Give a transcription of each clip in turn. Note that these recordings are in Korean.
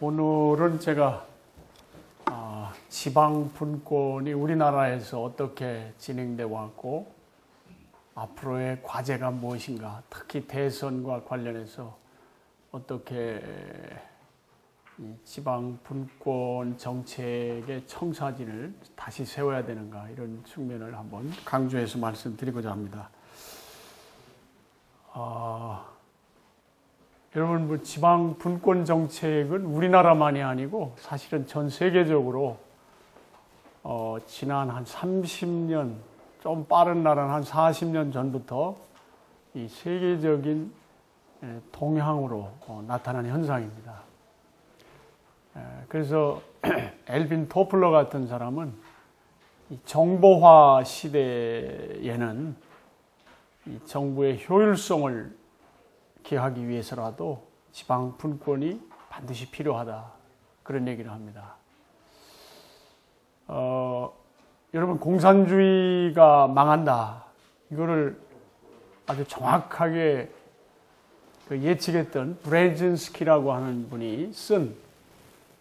오늘은 제가 지방 분권이 우리나라에서 어떻게 진행되어 왔고 앞으로의 과제가 무엇인가, 특히 대선과 관련해서 어떻게 이 지방 분권 정책의 청사진을 다시 세워야 되는가, 이런 측면을 한번 강조해서 말씀드리고자 합니다. 여러분, 지방 분권 정책은 우리나라만이 아니고 사실은 전 세계적으로 지난 한 30년, 좀 빠른 날은 한 40년 전부터 이 세계적인 동향으로 나타나는 현상입니다. 그래서 엘빈 토플러 같은 사람은 이 정보화 시대에는 이 정부의 효율성을 기하기 위해서라도 지방 분권이 반드시 필요하다, 그런 얘기를 합니다. 여러분, 공산주의가 망한다, 이거를 아주 정확하게 예측했던 브레진스키라고 하는 분이 쓴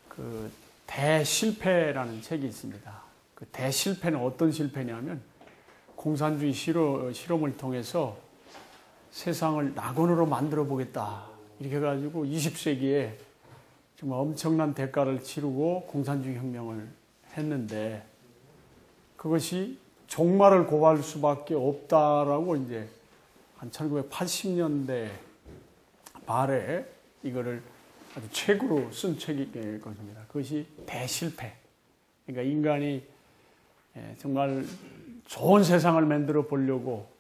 그 대실패라는 책이 있습니다. 그 대실패는 어떤 실패냐면, 공산주의 실험을 통해서 세상을 낙원으로 만들어 보겠다, 이렇게 해가지고 20세기에 정말 엄청난 대가를 치르고 공산주의 혁명을 했는데, 그것이 종말을 고할 수밖에 없다라고 이제 한 1980년대 말에 이거를 아주 책으로 쓴 책일 것입니다. 그것이 대실패. 그러니까 인간이 정말 좋은 세상을 만들어 보려고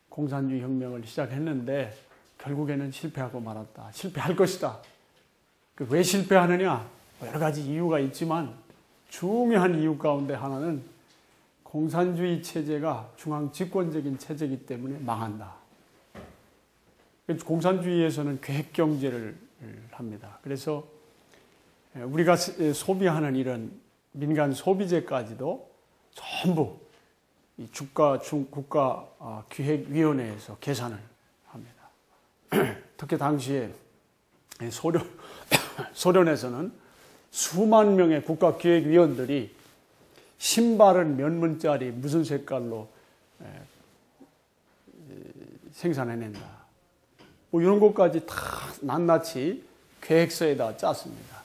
공산주의 혁명을 시작했는데 결국에는 실패하고 말았다. 실패할 것이다. 왜 실패하느냐? 여러 가지 이유가 있지만 중요한 이유 가운데 하나는 공산주의 체제가 중앙 집권적인 체제이기 때문에 망한다. 공산주의에서는 계획경제를 합니다. 그래서 우리가 소비하는 이런 민간 소비재까지도 전부 이 국가기획위원회에서 계산을 합니다. 특히 당시에 소련에서는 수만 명의 국가기획위원들이 신발은 몇 문짜리 무슨 색깔로 생산해낸다, 뭐 이런 것까지 다 낱낱이 계획서에다 짰습니다.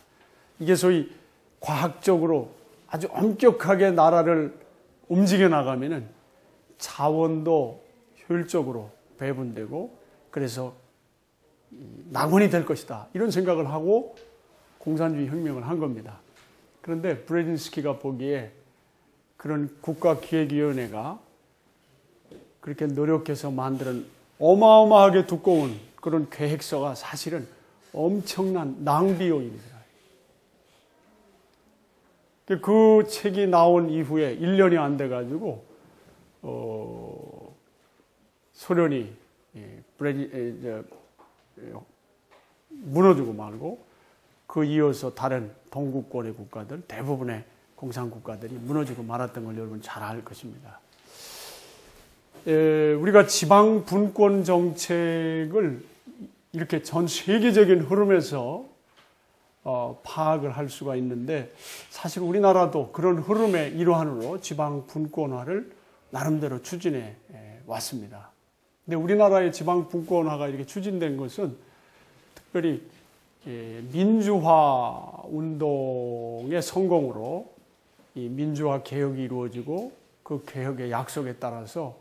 이게 소위 과학적으로 아주 엄격하게 나라를 움직여 나가면은 자원도 효율적으로 배분되고 그래서 낙원이 될 것이다, 이런 생각을 하고 공산주의 혁명을 한 겁니다. 그런데 브레진스키가 보기에 그런 국가기획위원회가 그렇게 노력해서 만드는 어마어마하게 두꺼운 그런 계획서가 사실은 엄청난 낭비 요인입니다. 그 책이 나온 이후에 1년이 안 돼가지고 소련이 무너지고 말고 그 이어서 다른 동구권의 국가들, 대부분의 공산국가들이 무너지고 말았던 걸 여러분 잘 알 것입니다. 우리가 지방 분권 정책을 이렇게 전 세계적인 흐름에서 파악을 할 수가 있는데, 사실 우리나라도 그런 흐름의 일환으로 지방 분권화를 나름대로 추진해 왔습니다. 근데 우리나라의 지방 분권화가 이렇게 추진된 것은 특별히 민주화 운동의 성공으로 이 민주화 개혁이 이루어지고 그 개혁의 약속에 따라서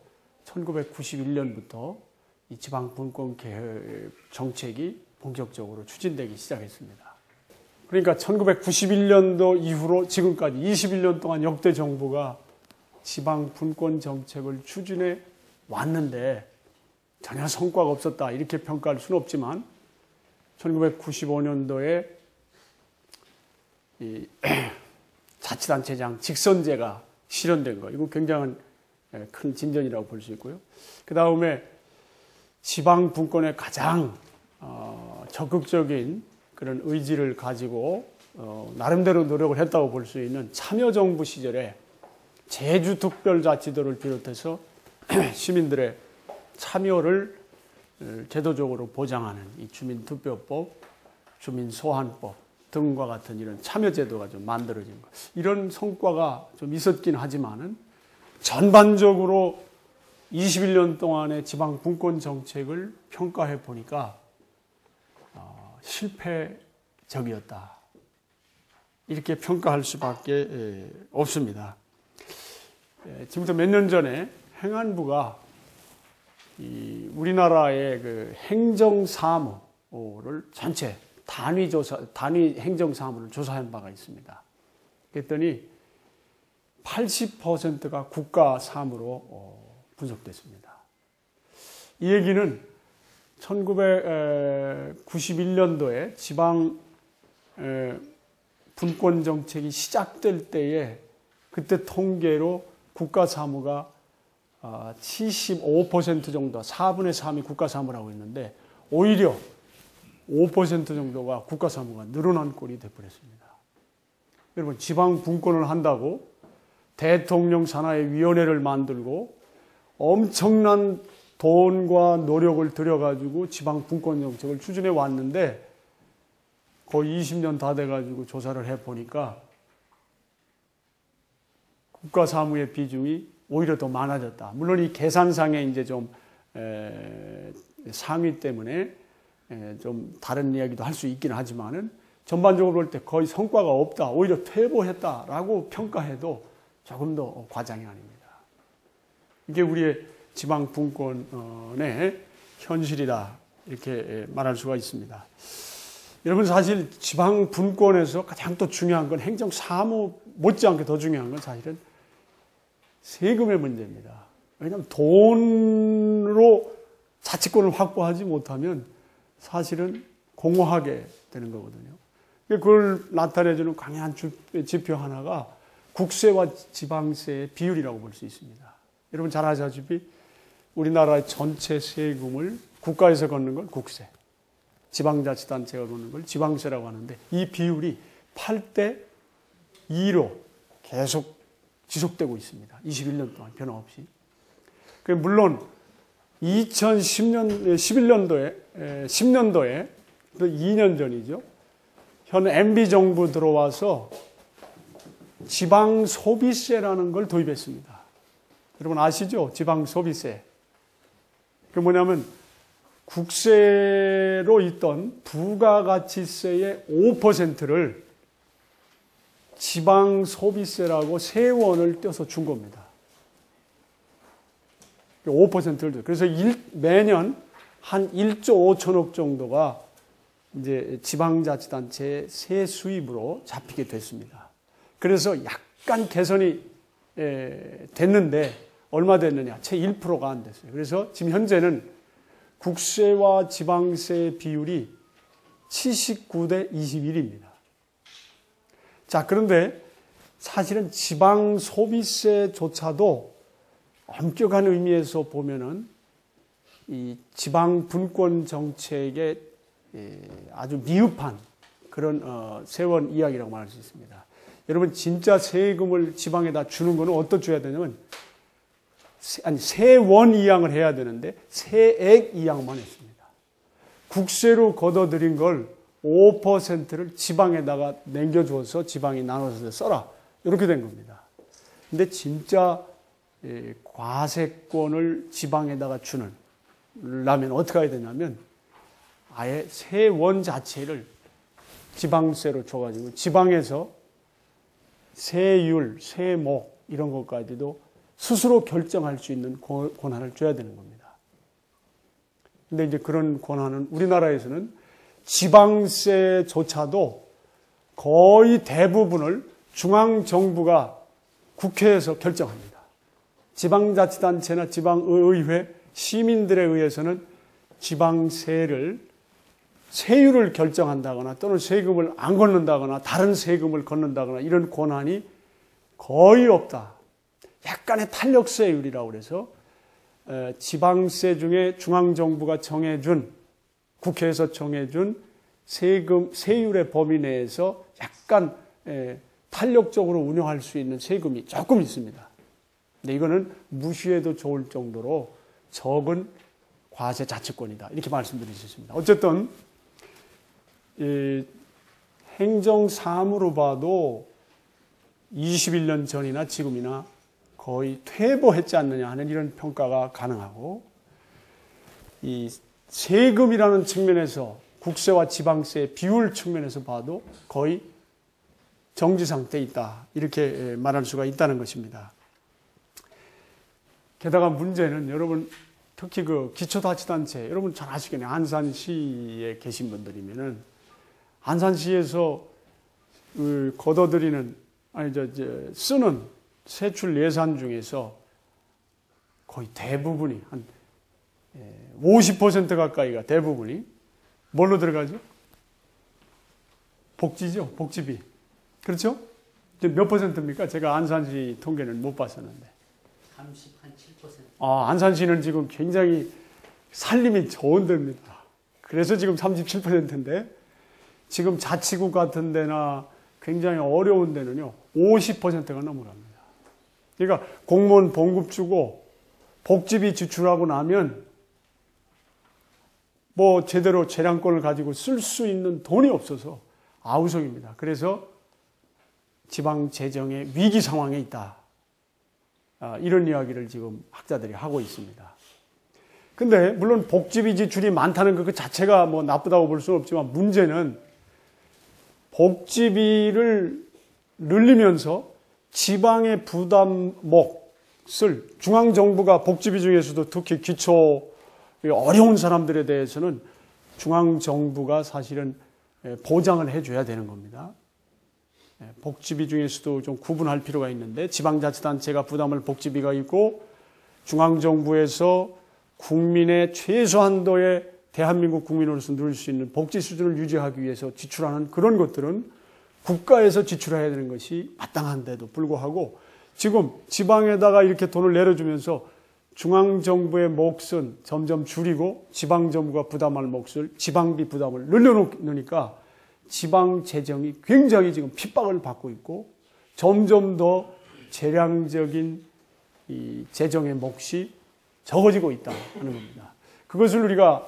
1991년부터 이 지방 분권 개혁 정책이 본격적으로 추진되기 시작했습니다. 그러니까 1991년도 이후로 지금까지 21년 동안 역대 정부가 지방 분권 정책을 추진해 왔는데 전혀 성과가 없었다, 이렇게 평가할 수는 없지만 1995년도에 이 자치단체장 직선제가 실현된 거, 이거 굉장한 큰 진전이라고 볼 수 있고요. 그 다음에 지방 분권에 가장 적극적인 그런 의지를 가지고 나름대로 노력을 했다고 볼 수 있는 참여정부 시절에 제주특별자치도를 비롯해서 시민들의 참여를 제도적으로 보장하는 이 주민투표법, 주민소환법, 등과 같은 이런 참여제도가 좀 만들어진 것. 이런 성과가 좀 있었긴 하지만은 전반적으로 21년 동안의 지방 분권 정책을 평가해 보니까 실패적이었다. 이렇게 평가할 수밖에 없습니다. 지금부터 몇 년 전에 행안부가 우리나라의 그 행정사무를 전체 단위 행정사무를 조사한 바가 있습니다. 그랬더니 80%가 국가사무로 분석됐습니다. 이 얘기는 1991년도에 지방 분권 정책이 시작될 때에 그때 통계로 국가사무가 75% 정도, 4분의 3이 국가사무라고 했는데 오히려 5% 정도가 국가사무가 늘어난 꼴이 되어버렸습니다. 여러분, 지방 분권을 한다고 대통령 산하의 위원회를 만들고 엄청난 돈과 노력을 들여가지고 지방 분권 정책을 추진해 왔는데 거의 20년 다 돼가지고 조사를 해보니까 국가사무의 비중이 오히려 더 많아졌다. 물론 이 계산상에 이제 좀 상위 때문에 좀 다른 이야기도 할 수 있긴 하지만은 전반적으로 볼 때 거의 성과가 없다. 오히려 퇴보했다라고 평가해도 조금 더 과장이 아닙니다. 이게 우리의 지방 분권의 현실이다. 이렇게 말할 수가 있습니다. 여러분, 사실 지방 분권에서 가장 또 중요한 건 행정 사무 못지않게 더 중요한 건 사실은 세금의 문제입니다. 왜냐하면 돈으로 자치권을 확보하지 못하면 사실은 공허하게 되는 거거든요. 그걸 나타내주는 강한 지표 하나가 국세와 지방세의 비율이라고 볼 수 있습니다. 여러분 잘 아시다시피 우리나라의 전체 세금을 국가에서 걷는 건 국세, 지방자치단체가 걷는 걸 지방세라고 하는데 이 비율이 8대 2로 계속 지속되고 있습니다. 21년 동안 변함없이. 물론 2011년도에 10년도에 2년 전이죠. 현 MB 정부 들어와서 지방 소비세라는 걸 도입했습니다. 여러분 아시죠? 지방 소비세. 그 뭐냐면 국세로 있던 부가가치세의 5%를 지방 소비세라고 세원을 떼서 준 겁니다. 5%를 줘. 그래서 매년 한 1조 5천억 정도가 이제 지방자치단체의 세 수입으로 잡히게 됐습니다. 그래서 약간 개선이 됐는데 얼마 됐느냐? 채 1%가 안 됐어요. 그래서 지금 현재는 국세와 지방세 비율이 79대 21입니다. 자, 그런데 사실은 지방 소비세조차도 엄격한 의미에서 보면은 이 지방 분권 정책에 아주 미흡한 그런 세원 이야기라고 말할 수 있습니다. 여러분 진짜 세금을 지방에다 주는 거는 어떻게 줘야 되냐면 세원 이양을 해야 되는데 세액 이양만 했습니다. 국세로 걷어들인 걸 5%를 지방에다가 남겨줘서 지방이 나눠서 써라. 이렇게 된 겁니다. 근데 진짜 과세권을 지방에다가 주려면 어떻게 해야 되냐면 아예 세원 자체를 지방세로 줘가지고 지방에서 세율, 세목 이런 것까지도 스스로 결정할 수 있는 권한을 줘야 되는 겁니다. 근데 이제 그런 권한은 우리나라에서는 지방세조차도 거의 대부분을 중앙정부가 국회에서 결정합니다. 지방자치단체나 지방의회, 시민들에 의해서는 지방세율을 결정한다거나 또는 세금을 안 걷는다거나 다른 세금을 걷는다거나 이런 권한이 거의 없다. 약간의 탄력세율이라고 그래서 지방세 중에 중앙정부가 정해준 국회에서 정해준 세율의 범위 내에서 약간 탄력적으로 운영할 수 있는 세금이 조금 있습니다. 근데 이거는 무시해도 좋을 정도로 적은 과세 자치권이다. 이렇게 말씀드릴 수 있습니다. 어쨌든 행정사무로 봐도 21년 전이나 지금이나 거의 퇴보했지 않느냐 하는 이런 평가가 가능하고, 이 세금이라는 측면에서 국세와 지방세 비율 측면에서 봐도 거의 정지 상태에 있다, 이렇게 말할 수가 있다는 것입니다. 게다가 문제는 여러분, 특히 그 기초자치단체, 여러분 잘 아시겠네요. 안산시에 계신 분들이면은 안산시에서 걷어들이는, 쓰는 세출 예산 중에서 거의 대부분이, 한 50% 가까이가 대부분이 뭘로 들어가죠? 복지죠, 복지비. 그렇죠? 몇 퍼센트입니까? 제가 안산시 통계는 못 봤었는데. 37%. 안산시는 지금 굉장히 살림이 좋은 데입니다. 그래서 지금 37%인데, 지금 자치구 같은 데나 굉장히 어려운 데는요, 50%가 넘어갑니다. 그러니까 공무원 봉급 주고 복지비 지출하고 나면 뭐 제대로 재량권을 가지고 쓸 수 있는 돈이 없어서 아우성입니다. 그래서 지방 재정의 위기 상황에 있다, 이런 이야기를 지금 학자들이 하고 있습니다. 근데 물론 복지비 지출이 많다는 것 그 자체가 뭐 나쁘다고 볼 수는 없지만, 문제는 복지비를 늘리면서 지방의 부담 몫을 중앙정부가, 복지비 중에서도 특히 기초 어려운 사람들에 대해서는 중앙정부가 사실은 보장을 해줘야 되는 겁니다. 복지비 중에서도 좀 구분할 필요가 있는데, 지방자치단체가 부담할 복지비가 있고, 중앙정부에서 국민의 최소한도의 대한민국 국민으로서 누릴 수 있는 복지 수준을 유지하기 위해서 지출하는 그런 것들은 국가에서 지출해야 되는 것이 마땅한데도 불구하고, 지금 지방에다가 이렇게 돈을 내려주면서 중앙정부의 몫은 점점 줄이고 지방정부가 부담할 몫을, 지방비 부담을 늘려놓으니까 지방 재정이 굉장히 지금 핍박을 받고 있고, 점점 더 재량적인 이 재정의 몫이 적어지고 있다 하는 겁니다. 그것을 우리가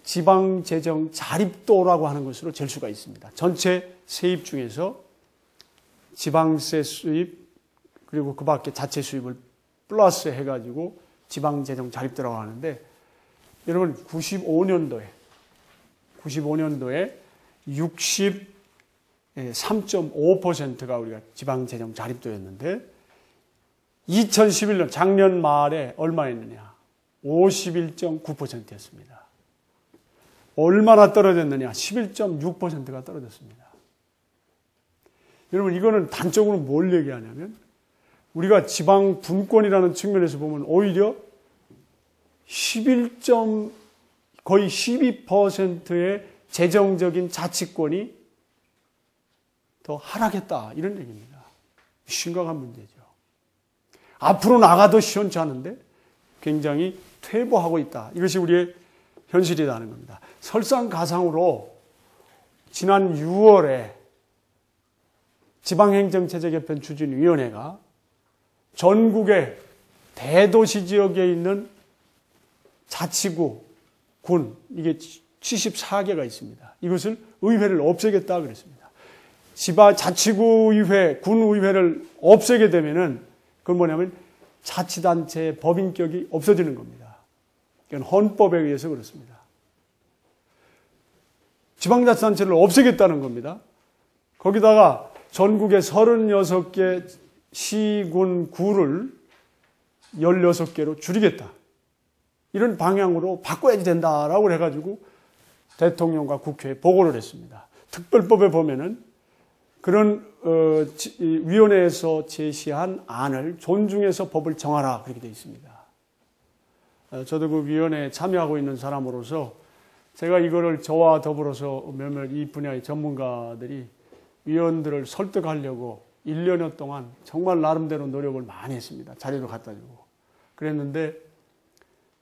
지방 재정 자립도라고 하는 것으로 잴 수가 있습니다. 전체 세입 중에서 지방세 수입, 그리고 그 밖에 자체 수입을 플러스 해가지고 지방 재정 자립도라고 하는데, 여러분 95년도에 63.5%가 우리가 지방 재정 자립도였는데, 2011년 작년 말에 얼마였느냐? 51.9%였습니다. 얼마나 떨어졌느냐? 11.6%가 떨어졌습니다. 여러분, 이거는 단적으로 뭘 얘기하냐면, 우리가 지방 분권이라는 측면에서 보면 오히려 거의 12%의 재정적인 자치권이 더 하락했다, 이런 얘기입니다. 심각한 문제죠. 앞으로 나가도 시원치 않은데 굉장히 퇴보하고 있다, 이것이 우리의 현실이라는 겁니다. 설상가상으로 지난 6월에 지방행정체제 개편 추진위원회가 전국의 대도시 지역에 있는 자치구, 군, 이게 74개가 있습니다. 이것을 의회를 없애겠다 그랬습니다. 자치구의회, 군의회를 없애게 되면은 그건 뭐냐면 자치단체의 법인격이 없어지는 겁니다. 이건 헌법에 의해서 그렇습니다. 지방자치단체를 없애겠다는 겁니다. 거기다가 전국의 36개 시, 군, 구를 16개로 줄이겠다, 이런 방향으로 바꿔야 된다라고 해가지고 대통령과 국회에 보고를 했습니다. 특별법에 보면은 그런 위원회에서 제시한 안을 존중해서 법을 정하라, 그렇게 되어 있습니다. 저도 그 위원회에 참여하고 있는 사람으로서 제가 이거를 저와 더불어서 몇몇 이 분야의 전문가들이 위원들을 설득하려고 1년여 동안 정말 나름대로 노력을 많이 했습니다. 자료도 갖다 주고. 그랬는데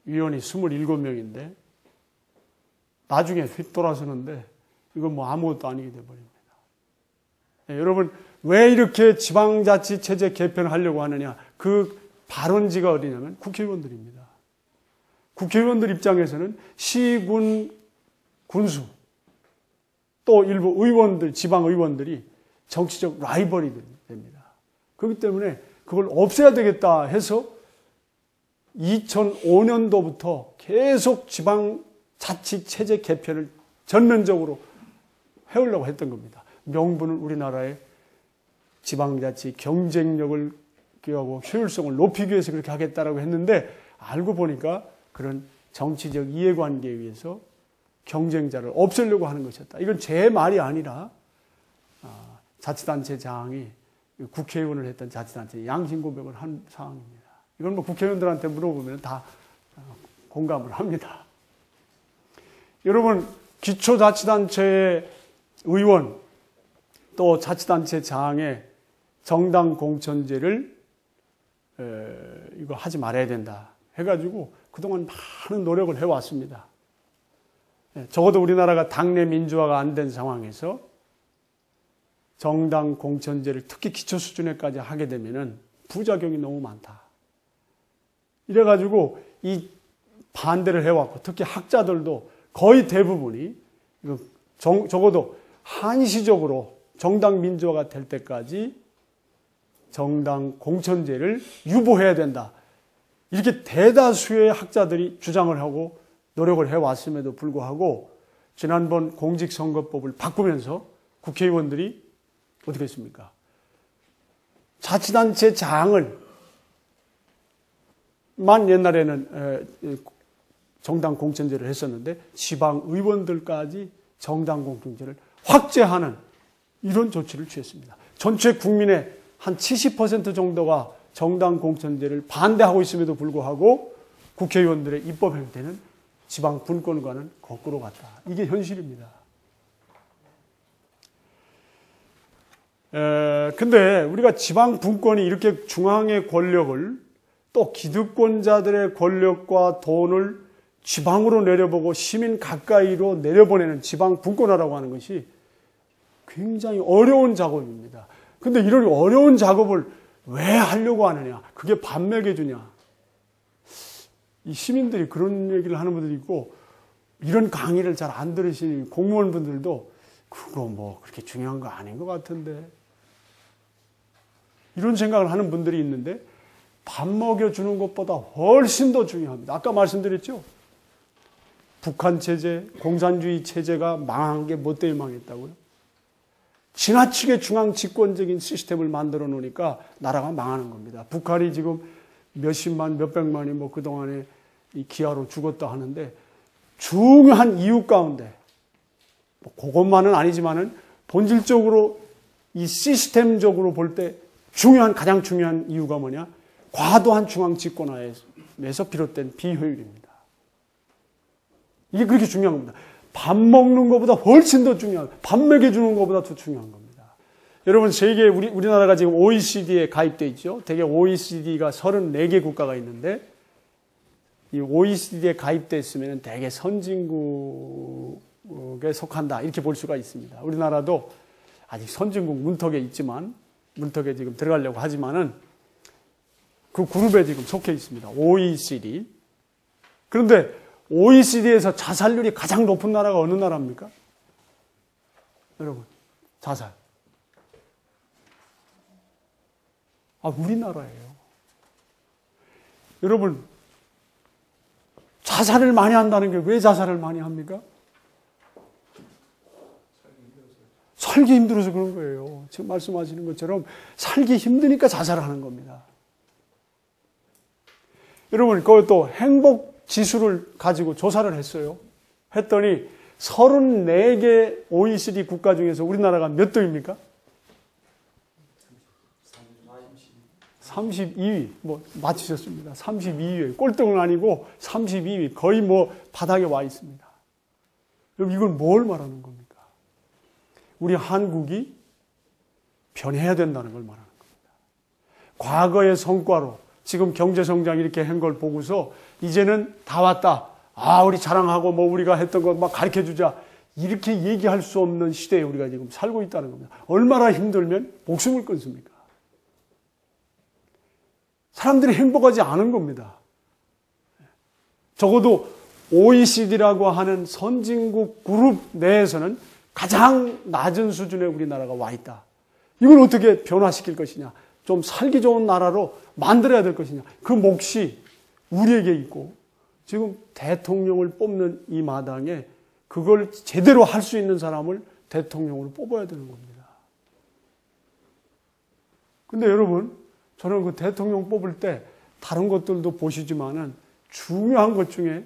위원이 27명인데 나중에 휙 돌아서는데 이건 뭐 아무것도 아니게 돼버립니다. 네, 여러분, 왜 이렇게 지방자치체제 개편을 하려고 하느냐? 그 발원지가 어디냐면 국회의원들입니다. 국회의원들 입장에서는 시, 군, 군수, 또 일부 의원들, 지방 의원들이 정치적 라이벌이 됩니다. 그렇기 때문에 그걸 없애야 되겠다 해서 2005년도부터 계속 지방자치 체제 개편을 전면적으로 해오려고 했던 겁니다. 명분은 우리나라의 지방자치 경쟁력을 기하고 효율성을 높이기 위해서 그렇게 하겠다라고 했는데 알고 보니까 그런 정치적 이해관계에 의해서 경쟁자를 없애려고 하는 것이었다. 이건 제 말이 아니라 자치단체장이 국회의원을 했던 자치단체 양심 고백을 한 사항입니다. 이건 뭐 국회의원들한테 물어보면 다 공감을 합니다. 여러분, 기초자치단체의 의원 또 자치단체장의 정당 공천제를 이거 하지 말아야 된다 해가지고 그동안 많은 노력을 해왔습니다. 적어도 우리나라가 당내 민주화가 안 된 상황에서 정당 공천제를 특히 기초 수준에까지 하게 되면은 부작용이 너무 많다. 이래가지고 이 반대를 해왔고 특히 학자들도 거의 대부분이 적어도 한시적으로 정당 민주화가 될 때까지 정당 공천제를 유보해야 된다. 이렇게 대다수의 학자들이 주장을 하고 노력을 해왔음에도 불구하고 지난번 공직선거법을 바꾸면서 국회의원들이 어떻게 했습니까? 자치단체장을 만 옛날에는 정당 공천제를 했었는데 지방의원들까지 정당 공천제를 확대하는 이런 조치를 취했습니다. 전체 국민의 한 70% 정도가 정당 공천제를 반대하고 있음에도 불구하고 국회의원들의 입법 형태는 지방 분권과는 거꾸로 갔다. 이게 현실입니다. 근데 우리가 지방 분권이 이렇게 중앙의 권력을 또 기득권자들의 권력과 돈을 지방으로 내려보고 시민 가까이로 내려보내는 지방 분권화라고 하는 것이 굉장히 어려운 작업입니다. 근데 이런 어려운 작업을 왜 하려고 하느냐? 그게 밥 먹여주냐? 이 시민들이 그런 얘기를 하는 분들이 있고 이런 강의를 잘 안 들으시는 공무원분들도 그거 뭐 그렇게 중요한 거 아닌 것 같은데 이런 생각을 하는 분들이 있는데 밥 먹여주는 것보다 훨씬 더 중요합니다. 아까 말씀드렸죠? 북한 체제, 공산주의 체제가 망한 게 뭐 때문에 망했다고요? 지나치게 중앙 집권적인 시스템을 만들어 놓으니까 나라가 망하는 겁니다. 북한이 지금 몇십만, 몇백만이 뭐 그동안에 이 기아로 죽었다 하는데 중요한 이유 가운데 뭐 그것만은 아니지만은 본질적으로 이 시스템적으로 볼 때 가장 중요한 이유가 뭐냐? 과도한 중앙 집권화에서 비롯된 비효율입니다. 이게 그렇게 중요한 겁니다. 밥 먹는 것보다 훨씬 더 중요한, 밥 먹여주는 것보다 더 중요한 겁니다. 여러분, 우리나라가 지금 OECD에 가입되어 있죠. 대개 OECD가 34개 국가가 있는데, 이 OECD에 가입되어 있으면 대개 선진국에 속한다. 이렇게 볼 수가 있습니다. 우리나라도 아직 선진국 문턱에 있지만, 문턱에 지금 들어가려고 하지만은, 그 그룹에 지금 속해 있습니다. OECD. 그런데 OECD에서 자살률이 가장 높은 나라가 어느 나라입니까? 여러분, 자살. 우리나라예요. 여러분, 자살을 많이 한다는 게 왜 자살을 많이 합니까? 살기 힘들어서 그런 거예요. 지금 말씀하시는 것처럼 살기 힘드니까 자살을 하는 겁니다. 여러분, 그것도 행복 지수를 가지고 조사를 했어요. 했더니 34개 OECD 국가 중에서 우리나라가 몇 등입니까? 32위. 뭐 맞추셨습니다. 32위. 꼴등은 아니고 32위. 거의 뭐 바닥에 와 있습니다. 그럼 이건 뭘 말하는 겁니까? 우리 한국이 변해야 된다는 걸 말하는 겁니다. 과거의 성과로 지금 경제성장 이렇게 한 걸 보고서 이제는 다 왔다. 우리 자랑하고 뭐 우리가 했던 거 막 가르쳐주자. 이렇게 얘기할 수 없는 시대에 우리가 지금 살고 있다는 겁니다. 얼마나 힘들면 목숨을 끊습니까? 사람들이 행복하지 않은 겁니다. 적어도 OECD라고 하는 선진국 그룹 내에서는 가장 낮은 수준에 우리나라가 와 있다. 이걸 어떻게 변화시킬 것이냐. 좀 살기 좋은 나라로 만들어야 될 것이냐. 그 몫이 우리에게 있고 지금 대통령을 뽑는 이 마당에 그걸 제대로 할 수 있는 사람을 대통령으로 뽑아야 되는 겁니다. 근데 여러분, 저는 그 대통령 뽑을 때 다른 것들도 보시지만은 중요한 것 중에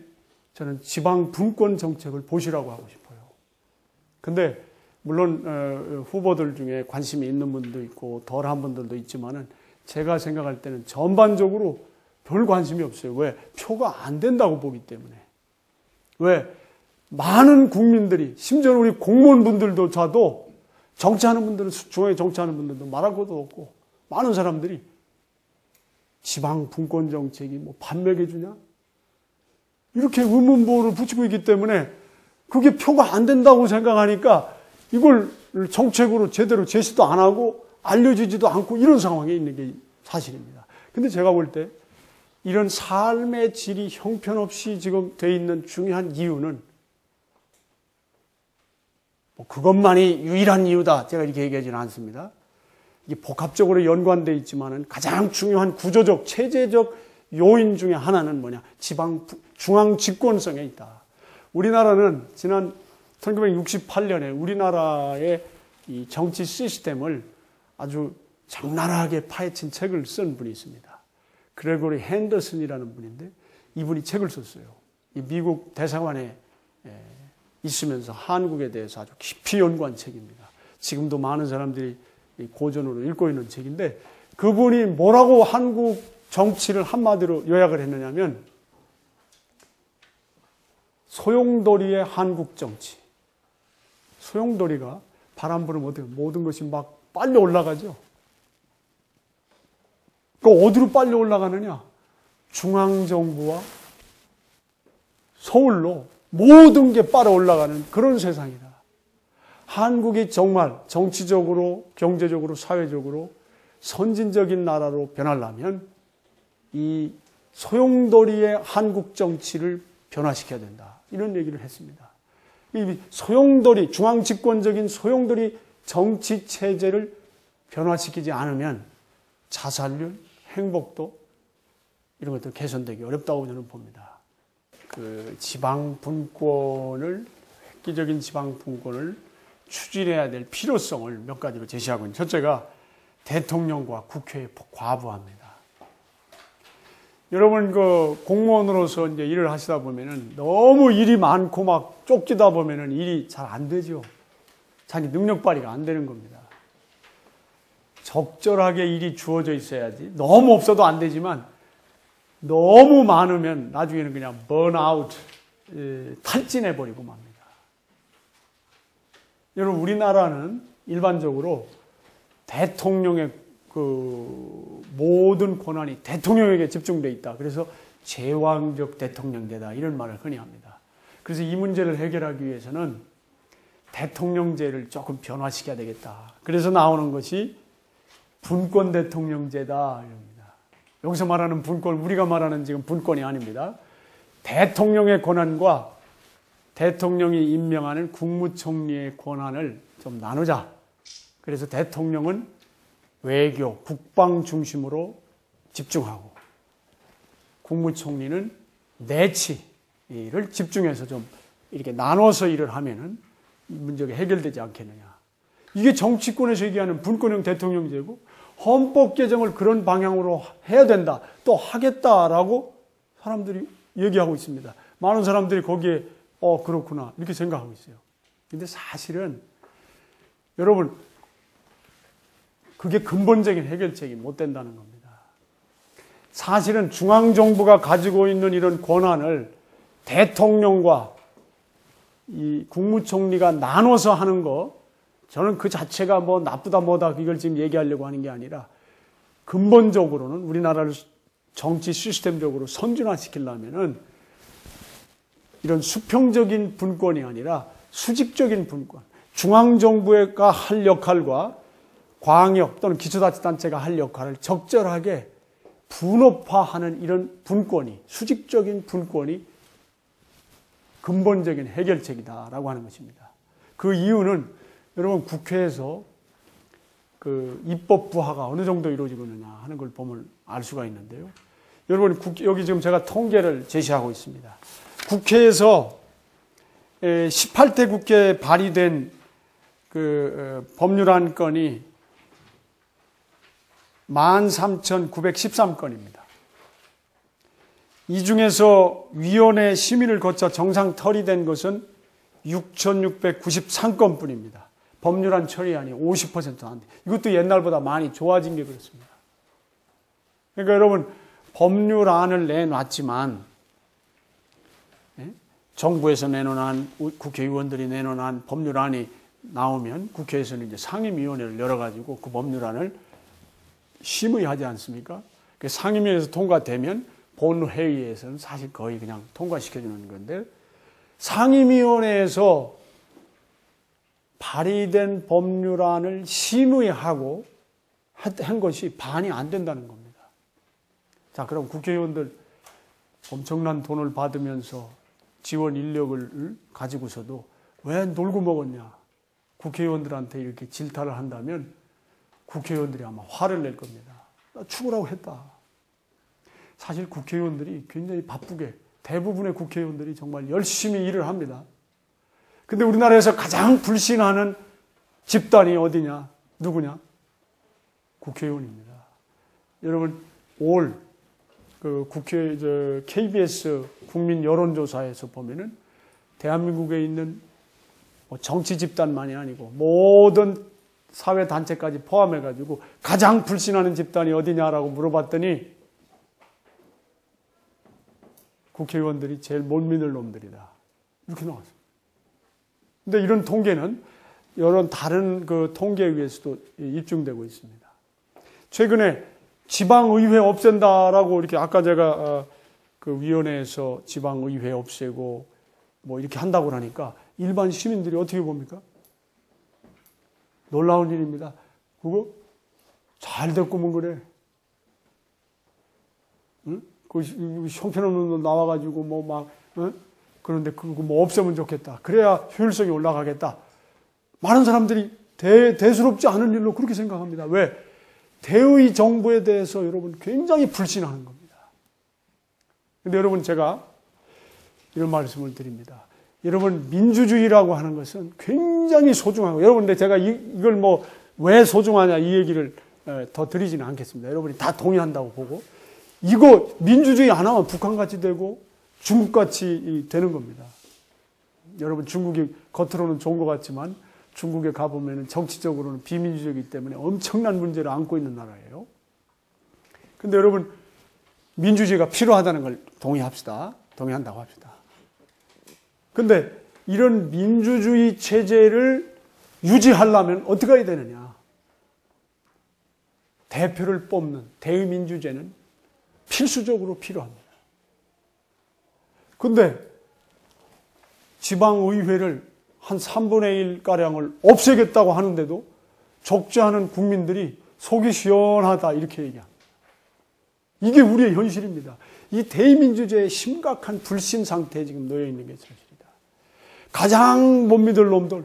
저는 지방 분권 정책을 보시라고 하고 싶어요. 근데 물론 후보들 중에 관심이 있는 분도 있고 덜한 분들도 있지만은 제가 생각할 때는 전반적으로 별 관심이 없어요. 왜? 표가 안 된다고 보기 때문에. 왜? 많은 국민들이, 심지어 우리 공무원분들조차도 정치하는 분들은, 중앙에 정치하는 분들도 말할 것도 없고, 많은 사람들이 지방 분권 정책이 뭐 반맥해주냐? 이렇게 의문부호를 붙이고 있기 때문에 그게 표가 안 된다고 생각하니까 이걸 정책으로 제대로 제시도 안 하고 알려지지도 않고 이런 상황에 있는 게 사실입니다. 근데 제가 볼 때 이런 삶의 질이 형편없이 지금 돼 있는 중요한 이유는 뭐 그것만이 유일한 이유다. 제가 이렇게 얘기하지는 않습니다. 이게 복합적으로 연관되어 있지만은 가장 중요한 구조적, 체제적 요인 중에 하나는 뭐냐? 중앙 집권성에 있다. 우리나라는 지난 1968년에 우리나라의 이 정치 시스템을 아주 적나라하게 파헤친 책을 쓴 분이 있습니다. 그레고리 핸더슨이라는 분인데 이분이 책을 썼어요. 이 미국 대사관에 있으면서 한국에 대해서 아주 깊이 연구한 책입니다. 지금도 많은 사람들이 고전으로 읽고 있는 책인데 그분이 뭐라고 한국 정치를 한마디로 요약을 했느냐면 소용돌이의 한국 정치. 소용돌이가 바람 불으면 어때요? 모든 것이 막 빨리 올라가죠. 그 어디로 빨리 올라가느냐? 중앙정부와 서울로 모든 게 빨아 올라가는 그런 세상이다. 한국이 정말 정치적으로, 경제적으로, 사회적으로 선진적인 나라로 변하려면 이 소용돌이의 한국 정치를 변화시켜야 된다. 이런 얘기를 했습니다. 이 소용돌이, 중앙집권적인 소용돌이 정치 체제를 변화시키지 않으면 자살률, 행복도 이런 것들 개선되기 어렵다고 저는 봅니다. 그 지방 분권을, 획기적인 지방 분권을 추진해야 될 필요성을 몇 가지로 제시하고 있는 첫째가 대통령과 국회의 과부하입니다. 여러분 그 공무원으로서 이제 일을 하시다 보면은 너무 일이 많고 막 쫓기다 보면은 일이 잘 안 되죠. 자기 능력 발휘가 안 되는 겁니다. 적절하게 일이 주어져 있어야지. 너무 없어도 안 되지만 너무 많으면 나중에는 그냥 번아웃, 탈진해버리고 맙니다. 여러분 우리나라는 일반적으로 대통령의 그 모든 권한이 대통령에게 집중되어 있다. 그래서 제왕적 대통령제다. 이런 말을 흔히 합니다. 그래서 이 문제를 해결하기 위해서는 대통령제를 조금 변화시켜야 되겠다. 그래서 나오는 것이 분권 대통령제다. 이럽니다. 여기서 말하는 분권, 우리가 말하는 지금 분권이 아닙니다. 대통령의 권한과 대통령이 임명하는 국무총리의 권한을 좀 나누자. 그래서 대통령은 외교, 국방 중심으로 집중하고 국무총리는 내치를 집중해서 좀 이렇게 나눠서 일을 하면은 이 문제가 해결되지 않겠느냐. 이게 정치권에서 얘기하는 분권형 대통령제고 헌법 개정을 그런 방향으로 해야 된다. 또 하겠다라고 사람들이 얘기하고 있습니다. 많은 사람들이 거기에 그렇구나 이렇게 생각하고 있어요. 근데 사실은 여러분 그게 근본적인 해결책이 못 된다는 겁니다. 사실은 중앙정부가 가지고 있는 이런 권한을 대통령과 이 국무총리가 나눠서 하는 거, 저는 그 자체가 뭐 나쁘다 뭐다 이걸 지금 얘기하려고 하는 게 아니라 근본적으로는 우리나라를 정치 시스템적으로 선진화시키려면은 이런 수평적인 분권이 아니라 수직적인 분권, 중앙정부가 할 역할과 광역 또는 기초자치단체가 할 역할을 적절하게 분업화하는 이런 분권이, 수직적인 분권이 근본적인 해결책이다라고 하는 것입니다. 그 이유는 여러분 국회에서 그 입법 부하가 어느 정도 이루어지고 있느냐 하는 걸 보면 알 수가 있는데요. 여러분 여기 지금 제가 통계를 제시하고 있습니다. 국회에서 18대 국회에 발의된 그 법률안 건이 13,913건입니다. 이 중에서 위원회 심의를 거쳐 정상 처리된 것은 6,693건뿐입니다. 법률안 처리안이 50%도 안 돼. 이것도 옛날보다 많이 좋아진 게 그렇습니다. 그러니까 여러분 법률안을 내놨지만 정부에서 내놓은 국회의원들이 내놓은 법률안이 나오면 국회에서는 이제 상임위원회를 열어가지고 그 법률안을 심의하지 않습니까? 그 상임위에서 통과되면 본회의에서는 사실 거의 그냥 통과시켜주는 건데 상임위원회에서 발의된 법률안을 심의하고 한 것이 반이 안 된다는 겁니다. 자, 그럼 국회의원들 엄청난 돈을 받으면서 지원 인력을 가지고서도 왜 놀고 먹었냐? 국회의원들한테 이렇게 질타를 한다면 국회의원들이 아마 화를 낼 겁니다. 나 죽으라고 했다. 사실 국회의원들이 굉장히 바쁘게 대부분의 국회의원들이 정말 열심히 일을 합니다. 근데 우리나라에서 가장 불신하는 집단이 어디냐? 누구냐? 국회의원입니다. 여러분 올 그 국회 KBS 국민 여론조사에서 보면은 대한민국에 있는 정치 집단만이 아니고 모든 사회 단체까지 포함해가지고 가장 불신하는 집단이 어디냐라고 물어봤더니 국회의원들이 제일 못 믿을 놈들이다. 이렇게 나왔습니다. 근데 이런 통계는 여러 다른 그 통계에 의해서도 입증되고 있습니다. 최근에 지방의회 없앤다라고 이렇게 아까 제가 그 위원회에서 지방의회 없애고 뭐 이렇게 한다고 하니까 일반 시민들이 어떻게 봅니까? 놀라운 일입니다. 그거 잘 됐구먼 그래. 응? 그 형편없는 놈 나와가지고 뭐 막 그런데 그거 뭐 없애면 좋겠다. 그래야 효율성이 올라가겠다. 많은 사람들이 대수롭지 않은 일로 그렇게 생각합니다. 왜? 대의 정부에 대해서 여러분 굉장히 불신하는 겁니다. 근데 여러분 제가 이런 말씀을 드립니다. 여러분 민주주의라고 하는 것은 굉장히 소중하고 여러분 근데 제가 이걸 뭐 왜 소중하냐 이 얘기를 더 드리지는 않겠습니다. 여러분이 다 동의한다고 보고 이거 민주주의 안 하면 북한같이 되고 중국같이 되는 겁니다. 여러분 중국이 겉으로는 좋은 것 같지만 중국에 가보면 정치적으로는 비민주적이기 때문에 엄청난 문제를 안고 있는 나라예요. 근데 여러분 민주주의가 필요하다는 걸 동의합시다. 동의한다고 합시다. 근데 이런 민주주의 체제를 유지하려면 어떻게 해야 되느냐? 대표를 뽑는 대의민주제는 필수적으로 필요합니다. 근데 지방의회를 한 3분의 1가량을 없애겠다고 하는데도 적지 않은 국민들이 속이 시원하다 이렇게 얘기합니다. 이게 우리의 현실입니다. 이 대의민주제의 심각한 불신 상태에 지금 놓여 있는 게 사실이다. 가장 못 믿을 놈들,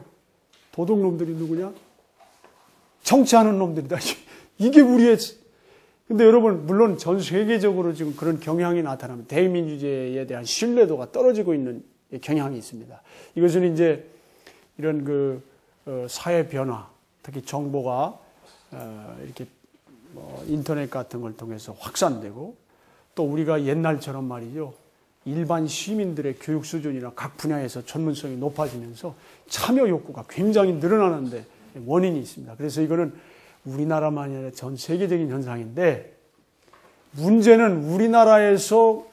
도둑놈들이 누구냐? 정치하는 놈들이다. 이게 우리의 근데 여러분 물론 전 세계적으로 지금 그런 경향이 나타나면 대의민주제에 대한 신뢰도가 떨어지고 있는 경향이 있습니다. 이것은 이제 이런 그 사회 변화, 특히 정보가 이렇게 인터넷 같은 걸 통해서 확산되고 또 우리가 옛날처럼 말이죠. 일반 시민들의 교육 수준이나 각 분야에서 전문성이 높아지면서 참여 욕구가 굉장히 늘어나는데 원인이 있습니다. 그래서 이거는 우리나라만이 아니라 전 세계적인 현상인데 문제는 우리나라에서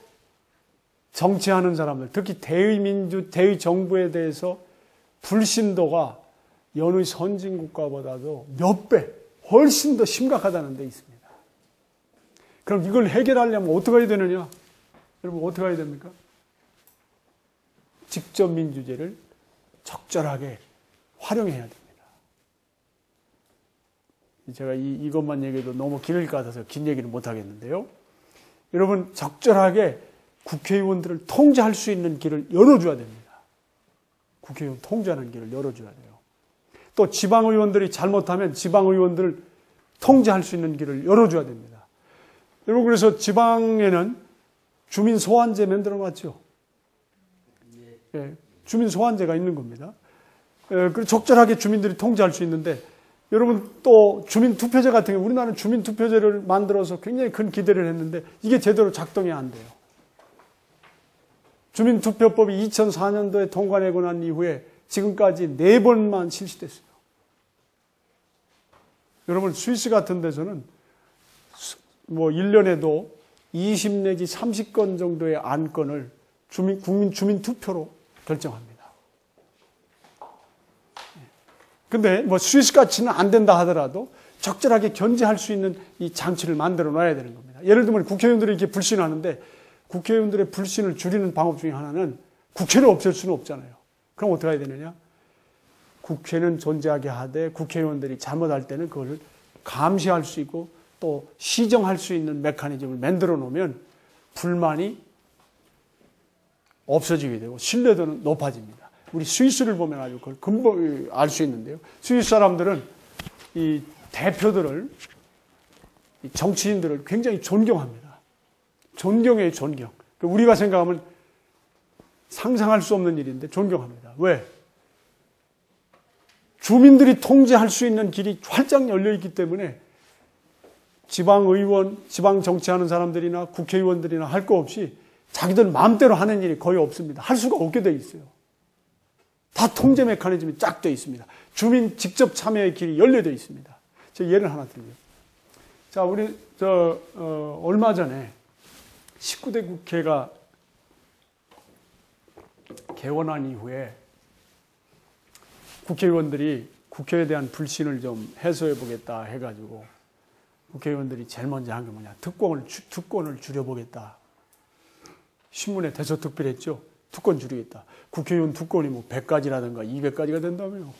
정치하는 사람들, 특히 대의 정부에 대해서 불신도가 여느 선진국가보다도 몇 배, 훨씬 더 심각하다는 데 있습니다. 그럼 이걸 해결하려면 어떻게 해야 되느냐? 여러분 어떻게 해야 됩니까? 직접 민주제를 적절하게 활용해야 됩니다. 제가 이것만 얘기해도 너무 길을 것 같아서 긴 얘기는 못 하겠는데요. 여러분 적절하게 국회의원들을 통제할 수 있는 길을 열어줘야 됩니다. 국회의원 통제하는 길을 열어줘야 돼요. 또 지방의원들이 잘못하면 지방의원들을 통제할 수 있는 길을 열어줘야 됩니다. 여러분, 그래서 지방에는 주민 소환제 만들어 놨죠. 예, 주민 소환제가 있는 겁니다. 그리고 적절하게 주민들이 통제할 수 있는데, 여러분 또 주민 투표제 같은 경우 우리나라는 주민 투표제를 만들어서 굉장히 큰 기대를 했는데 이게 제대로 작동이 안 돼요. 주민투표법이 2004년도에 통과되고 난 이후에 지금까지 4번만 실시됐어요. 여러분, 스위스 같은 데서는 뭐 1년에도 20 내지 30건 정도의 안건을 주민 투표로 결정합니다. 근데 뭐 스위스 같이는 안 된다 하더라도 적절하게 견제할 수 있는 이 장치를 만들어 놔야 되는 겁니다. 예를 들면 국회의원들이 이렇게 불신하는데 국회의원들의 불신을 줄이는 방법 중에 하나는 국회를 없앨 수는 없잖아요. 그럼 어떻게 해야 되느냐? 국회는 존재하게 하되 국회의원들이 잘못할 때는 그걸 감시할 수 있고 또 시정할 수 있는 메커니즘을 만들어 놓으면 불만이 없어지게 되고 신뢰도는 높아집니다. 우리 스위스를 보면 아주 그걸 금방 알 수 있는데요. 스위스 사람들은 이 대표들을, 이 정치인들을 굉장히 존경합니다. 존경해요, 존경. 우리가 생각하면 상상할 수 없는 일인데 존경합니다. 왜? 주민들이 통제할 수 있는 길이 활짝 열려 있기 때문에 지방의원, 지방 정치하는 사람들이나 국회의원들이나 할 거 없이 자기들 마음대로 하는 일이 거의 없습니다. 할 수가 없게 돼 있어요. 다 통제 메커니즘이 쫙 돼 있습니다. 주민 직접 참여의 길이 열려져 있습니다. 제가 예를 하나 드릴게요. 자, 우리 얼마 전에 19대 국회가 개원한 이후에 국회의원들이 국회에 대한 불신을 좀 해소해 보겠다 해가지고 국회의원들이 제일 먼저 한 게 뭐냐? 특권을 줄여보겠다. 신문에 대서특필했죠. 특권 줄이겠다. 국회의원 특권이 뭐 100가지라든가 200가지가 된다며요.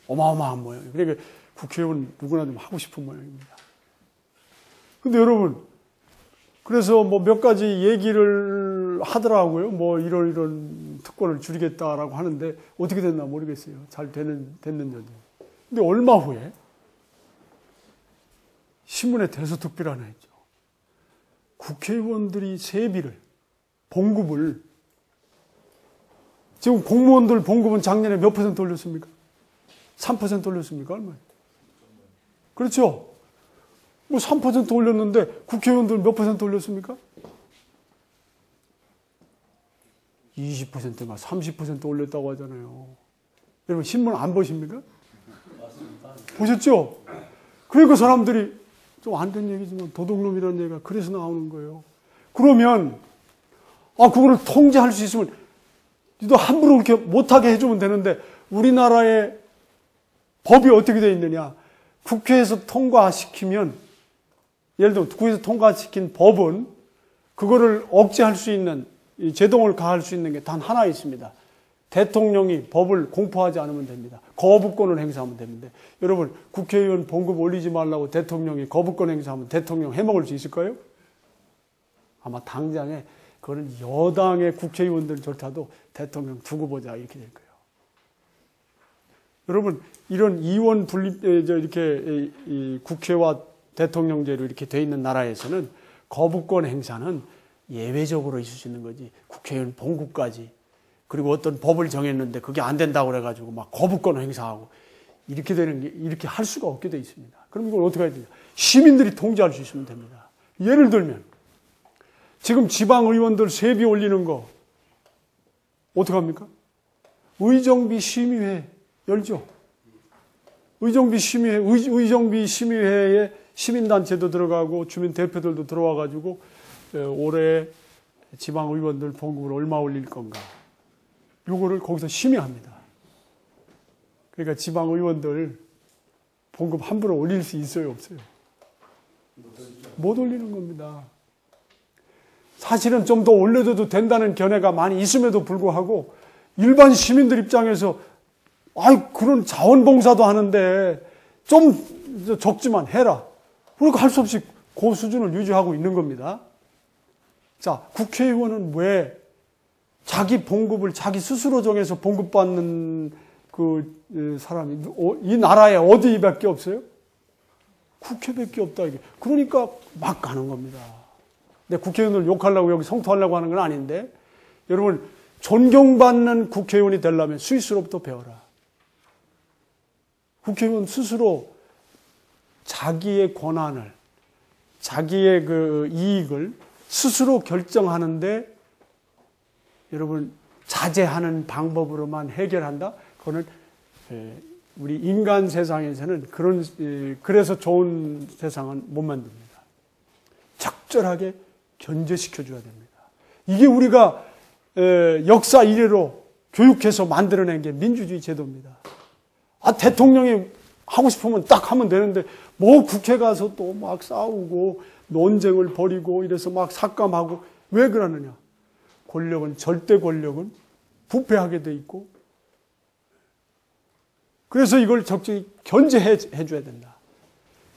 어마어마한 모양이에요. 그러니까 국회의원 누구나 좀 하고 싶은 모양입니다. 근데 여러분, 그래서 뭐 몇 가지 얘기를 하더라고요. 뭐 이런 특권을 줄이겠다라고 하는데 어떻게 됐나 모르겠어요. 잘 됐는지. 근데 얼마 후에 신문에 대서특필 하나 했죠. 국회의원들이 세비를, 봉급을, 지금 공무원들 봉급은 작년에 몇 퍼센트 올렸습니까? 3% 올렸습니까? 얼마예요? 그렇죠? 뭐 3% 올렸는데 국회의원들 몇 퍼센트 올렸습니까? 20%가 30% 올렸다고 하잖아요. 여러분 신문 안 보십니까? 보셨죠? 그러니까 사람들이 좀 안 된 얘기지만 도둑놈이라는 얘기가 그래서 나오는 거예요. 그러면 그거를 통제할 수 있으면 너 함부로 그렇게 못하게 해주면 되는데 우리나라의 법이 어떻게 되어 있느냐? 국회에서 통과시키면, 예를 들면 국회에서 통과시킨 법은 그거를 억제할 수 있는, 제동을 가할 수 있는 게 단 하나 있습니다. 대통령이 법을 공포하지 않으면 됩니다. 거부권을 행사하면 됩니다. 여러분, 국회의원 봉급 올리지 말라고 대통령이 거부권 행사하면 대통령 해먹을 수 있을까요? 아마 당장에 그거는 여당의 국회의원들조차도 대통령 두고 보자 이렇게 될 거예요. 여러분, 이런 이원 분립, 이렇게 국회와 대통령제로 이렇게 돼 있는 나라에서는 거부권 행사는 예외적으로 있을 수 있는 거지. 국회의원 봉급까지, 그리고 어떤 법을 정했는데 그게 안 된다고 그래가지고 막 거부권 행사하고 이렇게 되는 게, 이렇게 할 수가 없게 돼 있습니다. 그럼 이걸 어떻게 해야 되냐? 시민들이 통제할 수 있으면 됩니다. 예를 들면 지금 지방의원들 세비 올리는 거 어떡합니까? 의정비 심의회 열죠. 의정비 심의회에 시민단체도 들어가고 주민 대표들도 들어와가지고 올해 지방의원들 봉급을 얼마 올릴 건가. 요거를 거기서 심의합니다. 그러니까 지방의원들 봉급 함부로 올릴 수 있어요, 없어요? 못 올리는 겁니다. 사실은 좀 더 올려줘도 된다는 견해가 많이 있음에도 불구하고 일반 시민들 입장에서 그런 자원봉사도 하는데 좀 적지만 해라. 그러니까 할 수 없이 그 수준을 유지하고 있는 겁니다. 자, 국회의원은 왜 자기 봉급을 자기 스스로 정해서 봉급받는 사람이 이 나라에 어디밖에 없어요? 국회밖에 없다 이게. 그러니까 막 가는 겁니다. 근데 국회의원들 욕하려고 여기 성토하려고 하는 건 아닌데 여러분 존경받는 국회의원이 되려면 스위스로부터 배워라. 국회의원 스스로 자기의 권한을 자기의 그 이익을 스스로 결정하는데 여러분 자제하는 방법으로만 해결한다? 그거는 우리 인간 세상에서는 그래서 좋은 세상은 못 만듭니다. 적절하게 견제시켜줘야 됩니다. 이게 우리가 역사 이래로 교육해서 만들어낸 게 민주주의 제도입니다. 대통령이 하고 싶으면 딱 하면 되는데 뭐 국회 가서 또 막 싸우고 논쟁을 벌이고 이래서 막 삭감하고 왜 그러느냐? 절대 권력은 부패하게 돼 있고 그래서 이걸 적절히 견제해 줘야 된다.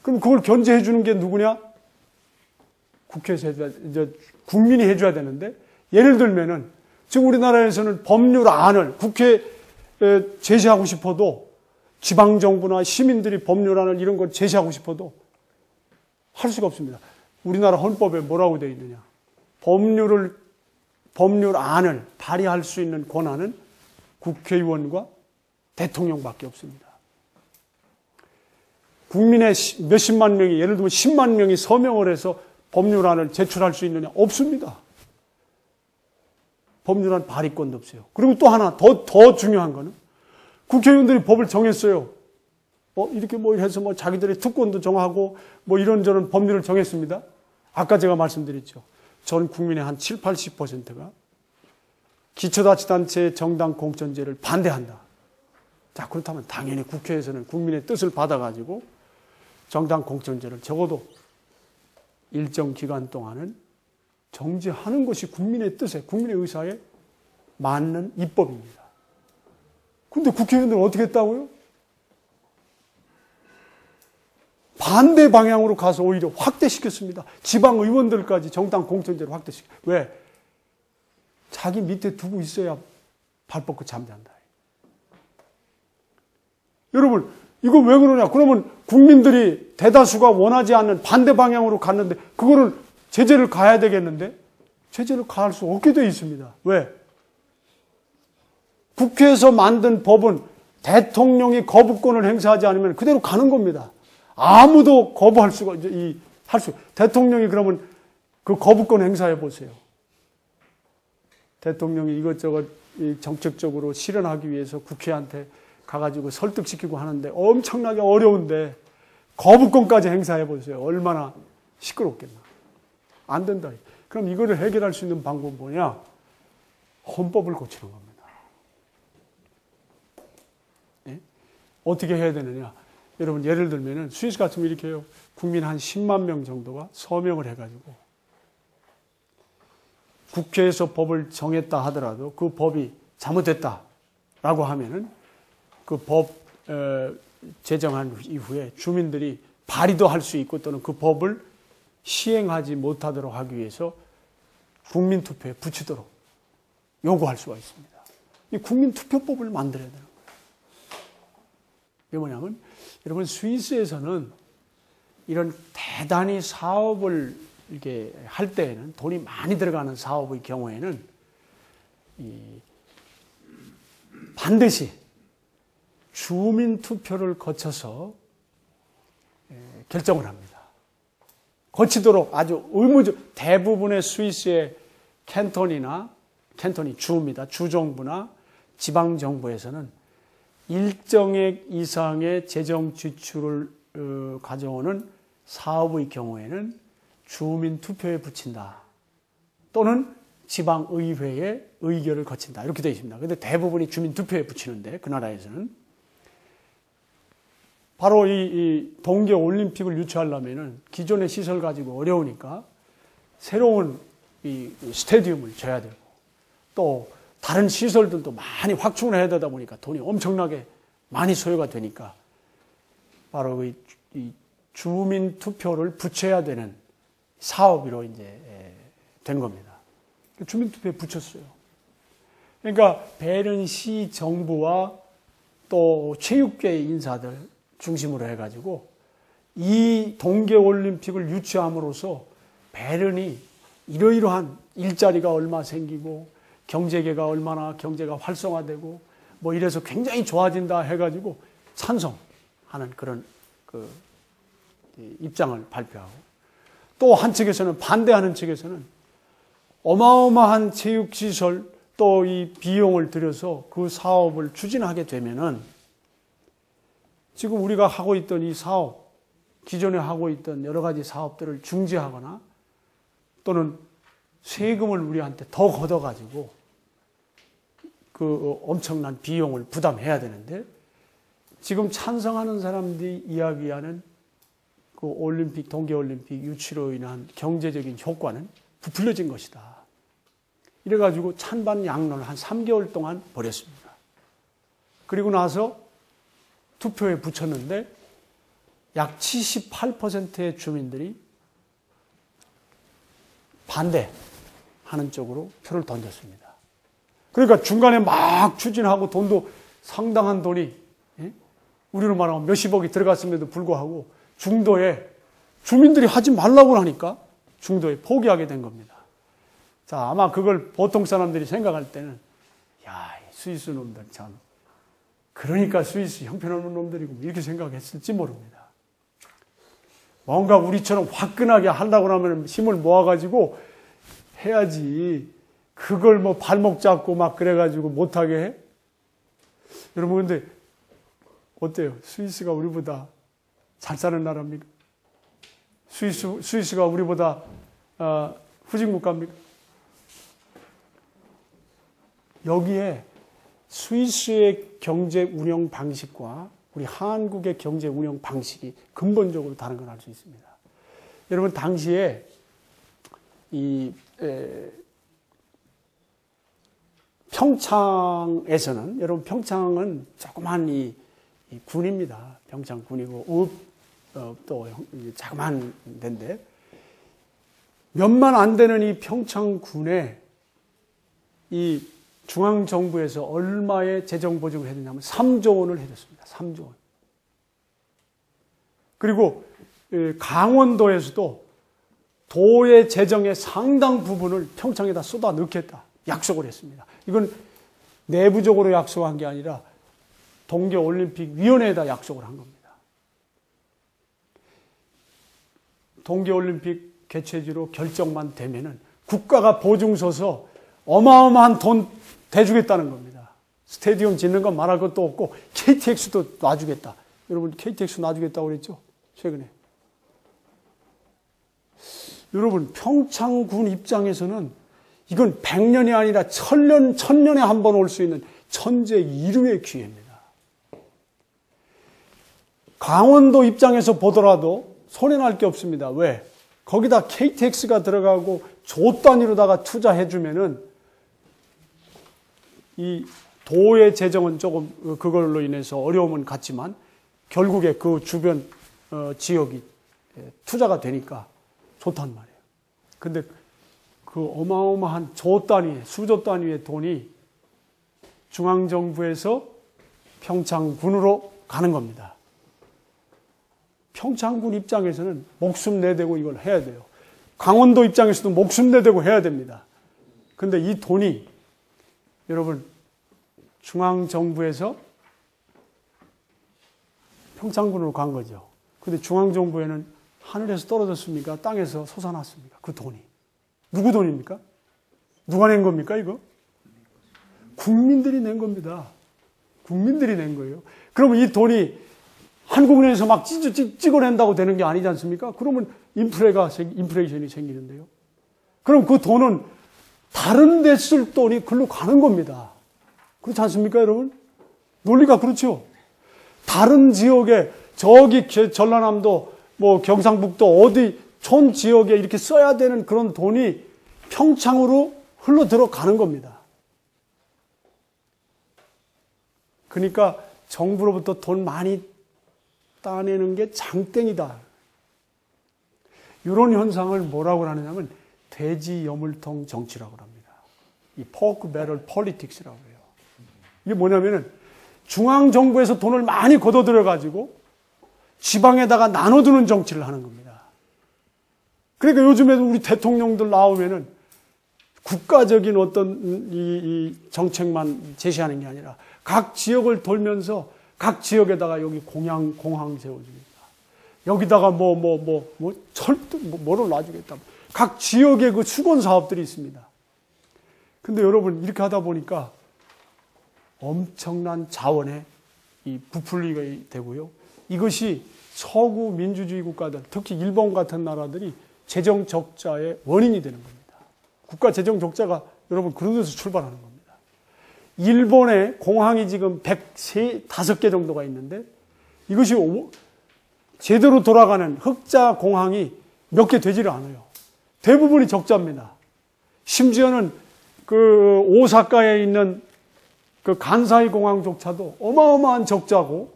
그럼 그걸 견제해 주는 게 누구냐? 국회에서 이제 국민이 해줘야 되는데 예를 들면은 지금 우리나라에서는 법률안을 국회에 제시하고 싶어도 지방정부나 시민들이 법률안을 이런 걸 제시하고 싶어도 할 수가 없습니다. 우리나라 헌법에 뭐라고 되어 있느냐? 법률안을 발의할 수 있는 권한은 국회의원과 대통령밖에 없습니다. 국민의 몇십만 명이 예를 들면 10만 명이 서명을 해서 법률안을 제출할 수 있느냐? 없습니다. 법률안 발의권도 없어요. 그리고 또 하나 더 중요한 거는 국회의원들이 법을 정했어요. 이렇게 해서 자기들의 특권도 정하고 이런저런 법률을 정했습니다. 아까 제가 말씀드렸죠. 전 국민의 한 7, 80%가 기초자치단체의 정당 공천제를 반대한다. 자, 그렇다면 당연히 국회에서는 국민의 뜻을 받아가지고 정당 공천제를 적어도 일정 기간 동안은 정지하는 것이 국민의 뜻에, 국민의 의사에 맞는 입법입니다. 근데 국회의원들은 어떻게 했다고요? 반대 방향으로 가서 오히려 확대시켰습니다. 지방의원들까지 정당 공천제를 확대시켰어요. 왜? 자기 밑에 두고 있어야 발 뻗고 잠잔다. 여러분, 이거 왜 그러냐? 그러면 국민들이 대다수가 원하지 않는 반대 방향으로 갔는데 그거를 제재를 가야 되겠는데 제재를 가할 수 없게 되어 있습니다. 왜? 국회에서 만든 법은 대통령이 거부권을 행사하지 않으면 그대로 가는 겁니다. 아무도 거부할 수가 대통령이 그러면 그 거부권 행사해 보세요. 대통령이 이것저것 정책적으로 실현하기 위해서 국회한테 가가지고 설득시키고 하는데 엄청나게 어려운데 거부권까지 행사해 보세요. 얼마나 시끄럽겠나. 안 된다. 그럼 이거를 해결할 수 있는 방법은 뭐냐? 헌법을 고치는 겁니다. 예? 어떻게 해야 되느냐? 여러분 예를 들면은 스위스 같으면 이렇게 해요. 국민 한 10만 명 정도가 서명을 해가지고 국회에서 법을 정했다 하더라도 그 법이 잘못됐다라고 하면은 그 법 제정한 이후에 주민들이 발의도 할 수 있고 또는 그 법을 시행하지 못하도록 하기 위해서 국민투표에 붙이도록 요구할 수가 있습니다. 이 국민투표법을 만들어야 되는 거예요. 이게 뭐냐면 여러분 스위스에서는 이런 대단히 사업을 이렇게 할 때에는 돈이 많이 들어가는 사업의 경우에는 반드시 주민 투표를 거쳐서 결정을 합니다. 거치도록 아주 의무적 대부분의 스위스의 캔톤이 주입니다. 주정부나 지방정부에서는 일정액 이상의 재정 지출을 가져오는 사업의 경우에는 주민 투표에 붙인다. 또는 지방의회의 의결을 거친다. 이렇게 되어 있습니다. 그런데 대부분이 주민 투표에 붙이는데 그 나라에서는 바로 이 동계 올림픽을 유치하려면은 기존의 시설 가지고 어려우니까 새로운 이 스테디움을 줘야 되고 또 다른 시설들도 많이 확충을 해야 되다 보니까 돈이 엄청나게 많이 소요가 되니까 바로 이 주민 투표를 붙여야 되는 사업으로 이제 된 겁니다. 주민 투표에 붙였어요. 그러니까 베른시 정부와 또 체육계 인사들 중심으로 해가지고 이 동계올림픽을 유치함으로써 베른이 이러이러한 일자리가 얼마 생기고 경제계가 얼마나 경제가 활성화되고 뭐 이래서 굉장히 좋아진다 해가지고 찬성하는 그런 그 입장을 발표하고, 또 한측에서는 반대하는 측에서는 어마어마한 체육시설 또 이 비용을 들여서 그 사업을 추진하게 되면은 지금 우리가 하고 있던 이 사업, 기존에 하고 있던 여러 가지 사업들을 중지하거나 또는 세금을 우리한테 더 걷어가지고 그 엄청난 비용을 부담해야 되는데, 지금 찬성하는 사람들이 이야기하는 그 올림픽, 동계올림픽 유치로 인한 경제적인 효과는 부풀려진 것이다. 이래가지고 찬반 양론을 한 3개월 동안 벌였습니다. 그리고 나서 투표에 붙였는데 약 78%의 주민들이 반대하는 쪽으로 표를 던졌습니다. 그러니까 중간에 막 추진하고 돈도 상당한 돈이, 우리로 말하면 몇십억이 들어갔음에도 불구하고 중도에 주민들이 하지 말라고 하니까 중도에 포기하게 된 겁니다. 자, 아마 그걸 보통 사람들이 생각할 때는, 야, 스위스 놈들 참, 그러니까 스위스 형편없는 놈들이고 이렇게 생각했을지 모릅니다. 뭔가 우리처럼 화끈하게 하려고 하면 힘을 모아가지고 해야지, 그걸 뭐 발목 잡고 막 그래가지고 못하게 해? 여러분, 근데 어때요? 스위스가 우리보다 잘 사는 나라입니까? 스위스가 우리보다 후진국가입니까? 여기에 스위스의 경제 운영 방식과 우리 한국의 경제 운영 방식이 근본적으로 다른 걸 알 수 있습니다. 여러분, 당시에 평창에서는, 여러분, 평창은 조그만 이 군입니다. 평창 군이고, 또 자그마한 데인데, 몇만 안 되는 이 평창 군에 이 중앙정부에서 얼마의 재정 보증을 해줬냐면 3조 원을 해줬습니다. 3조 원. 그리고 강원도에서도 도의 재정의 상당 부분을 평창에다 쏟아 넣겠다 약속을 했습니다. 이건 내부적으로 약속한 게 아니라 동계올림픽위원회에다 약속을 한 겁니다. 동계올림픽 개최지로 결정만 되면은 국가가 보증 서서 어마어마한 돈 대주겠다는 겁니다. 스테디움 짓는 건 말할 것도 없고 KTX도 놔주겠다. 여러분, KTX 놔주겠다고 그랬죠? 최근에. 여러분, 평창군 입장에서는 이건 100년이 아니라 1000년에 한 번 올 수 있는 천재 이루의 기회입니다. 강원도 입장에서 보더라도 손해날 게 없습니다. 왜? 거기다 KTX가 들어가고 조 단위로다가 투자해주면은 이 도의 재정은 조금 그걸로 인해서 어려움은 같지만 결국에 그 주변 지역이 투자가 되니까 좋단 말이에요. 근데 그 어마어마한 조 단위, 수조 단위의 돈이 중앙정부에서 평창군으로 가는 겁니다. 평창군 입장에서는 목숨 내대고 이걸 해야 돼요. 강원도 입장에서도 목숨 내대고 해야 됩니다. 근데 이 돈이 여러분, 중앙정부에서 평창군으로 간 거죠. 근데 중앙정부에는 하늘에서 떨어졌습니까? 땅에서 솟아났습니까? 그 돈이. 누구 돈입니까? 누가 낸 겁니까, 이거? 국민들이 낸 겁니다. 국민들이 낸 거예요. 그러면 이 돈이 한국은행에서 막 찍어낸다고 되는 게 아니지 않습니까? 그러면 인플레이션이 생기는데요. 그럼 그 돈은 다른 데 쓸 돈이 글로 가는 겁니다. 그렇지 않습니까, 여러분? 논리가 그렇죠. 다른 지역에, 저기 전라남도, 뭐 경상북도 어디 촌 지역에 이렇게 써야 되는 그런 돈이 평창으로 흘러 들어가는 겁니다. 그러니까 정부로부터 돈 많이 따내는 게 장땡이다. 이런 현상을 뭐라고 하느냐면 돼지 여물통 정치라고 합니다. 이 포크 배럴 폴리틱스라고 해요. 이게 뭐냐면은 중앙정부에서 돈을 많이 걷어들여가지고 지방에다가 나눠주는 정치를 하는 겁니다. 그러니까 요즘에도 우리 대통령들 나오면은 국가적인 어떤 이 정책만 제시하는 게 아니라 각 지역을 돌면서 각 지역에다가 여기 공항 세워주겠다. 여기다가 철도 뭐를 놔주겠다. 각 지역의 그 수건 사업들이 있습니다. 근데 여러분 이렇게 하다 보니까 엄청난 자원에 이 부풀리게 되고요. 이것이 서구 민주주의 국가들, 특히 일본 같은 나라들이 재정 적자의 원인이 되는 겁니다. 국가 재정 적자가 여러분 그런 데서 출발하는 겁니다. 일본에 공항이 지금 105개 정도가 있는데 이것이 제대로 돌아가는 흑자 공항이 몇 개 되지를 않아요. 대부분이 적자입니다. 심지어는 그 오사카에 있는 그 간사이 공항조차도 어마어마한 적자고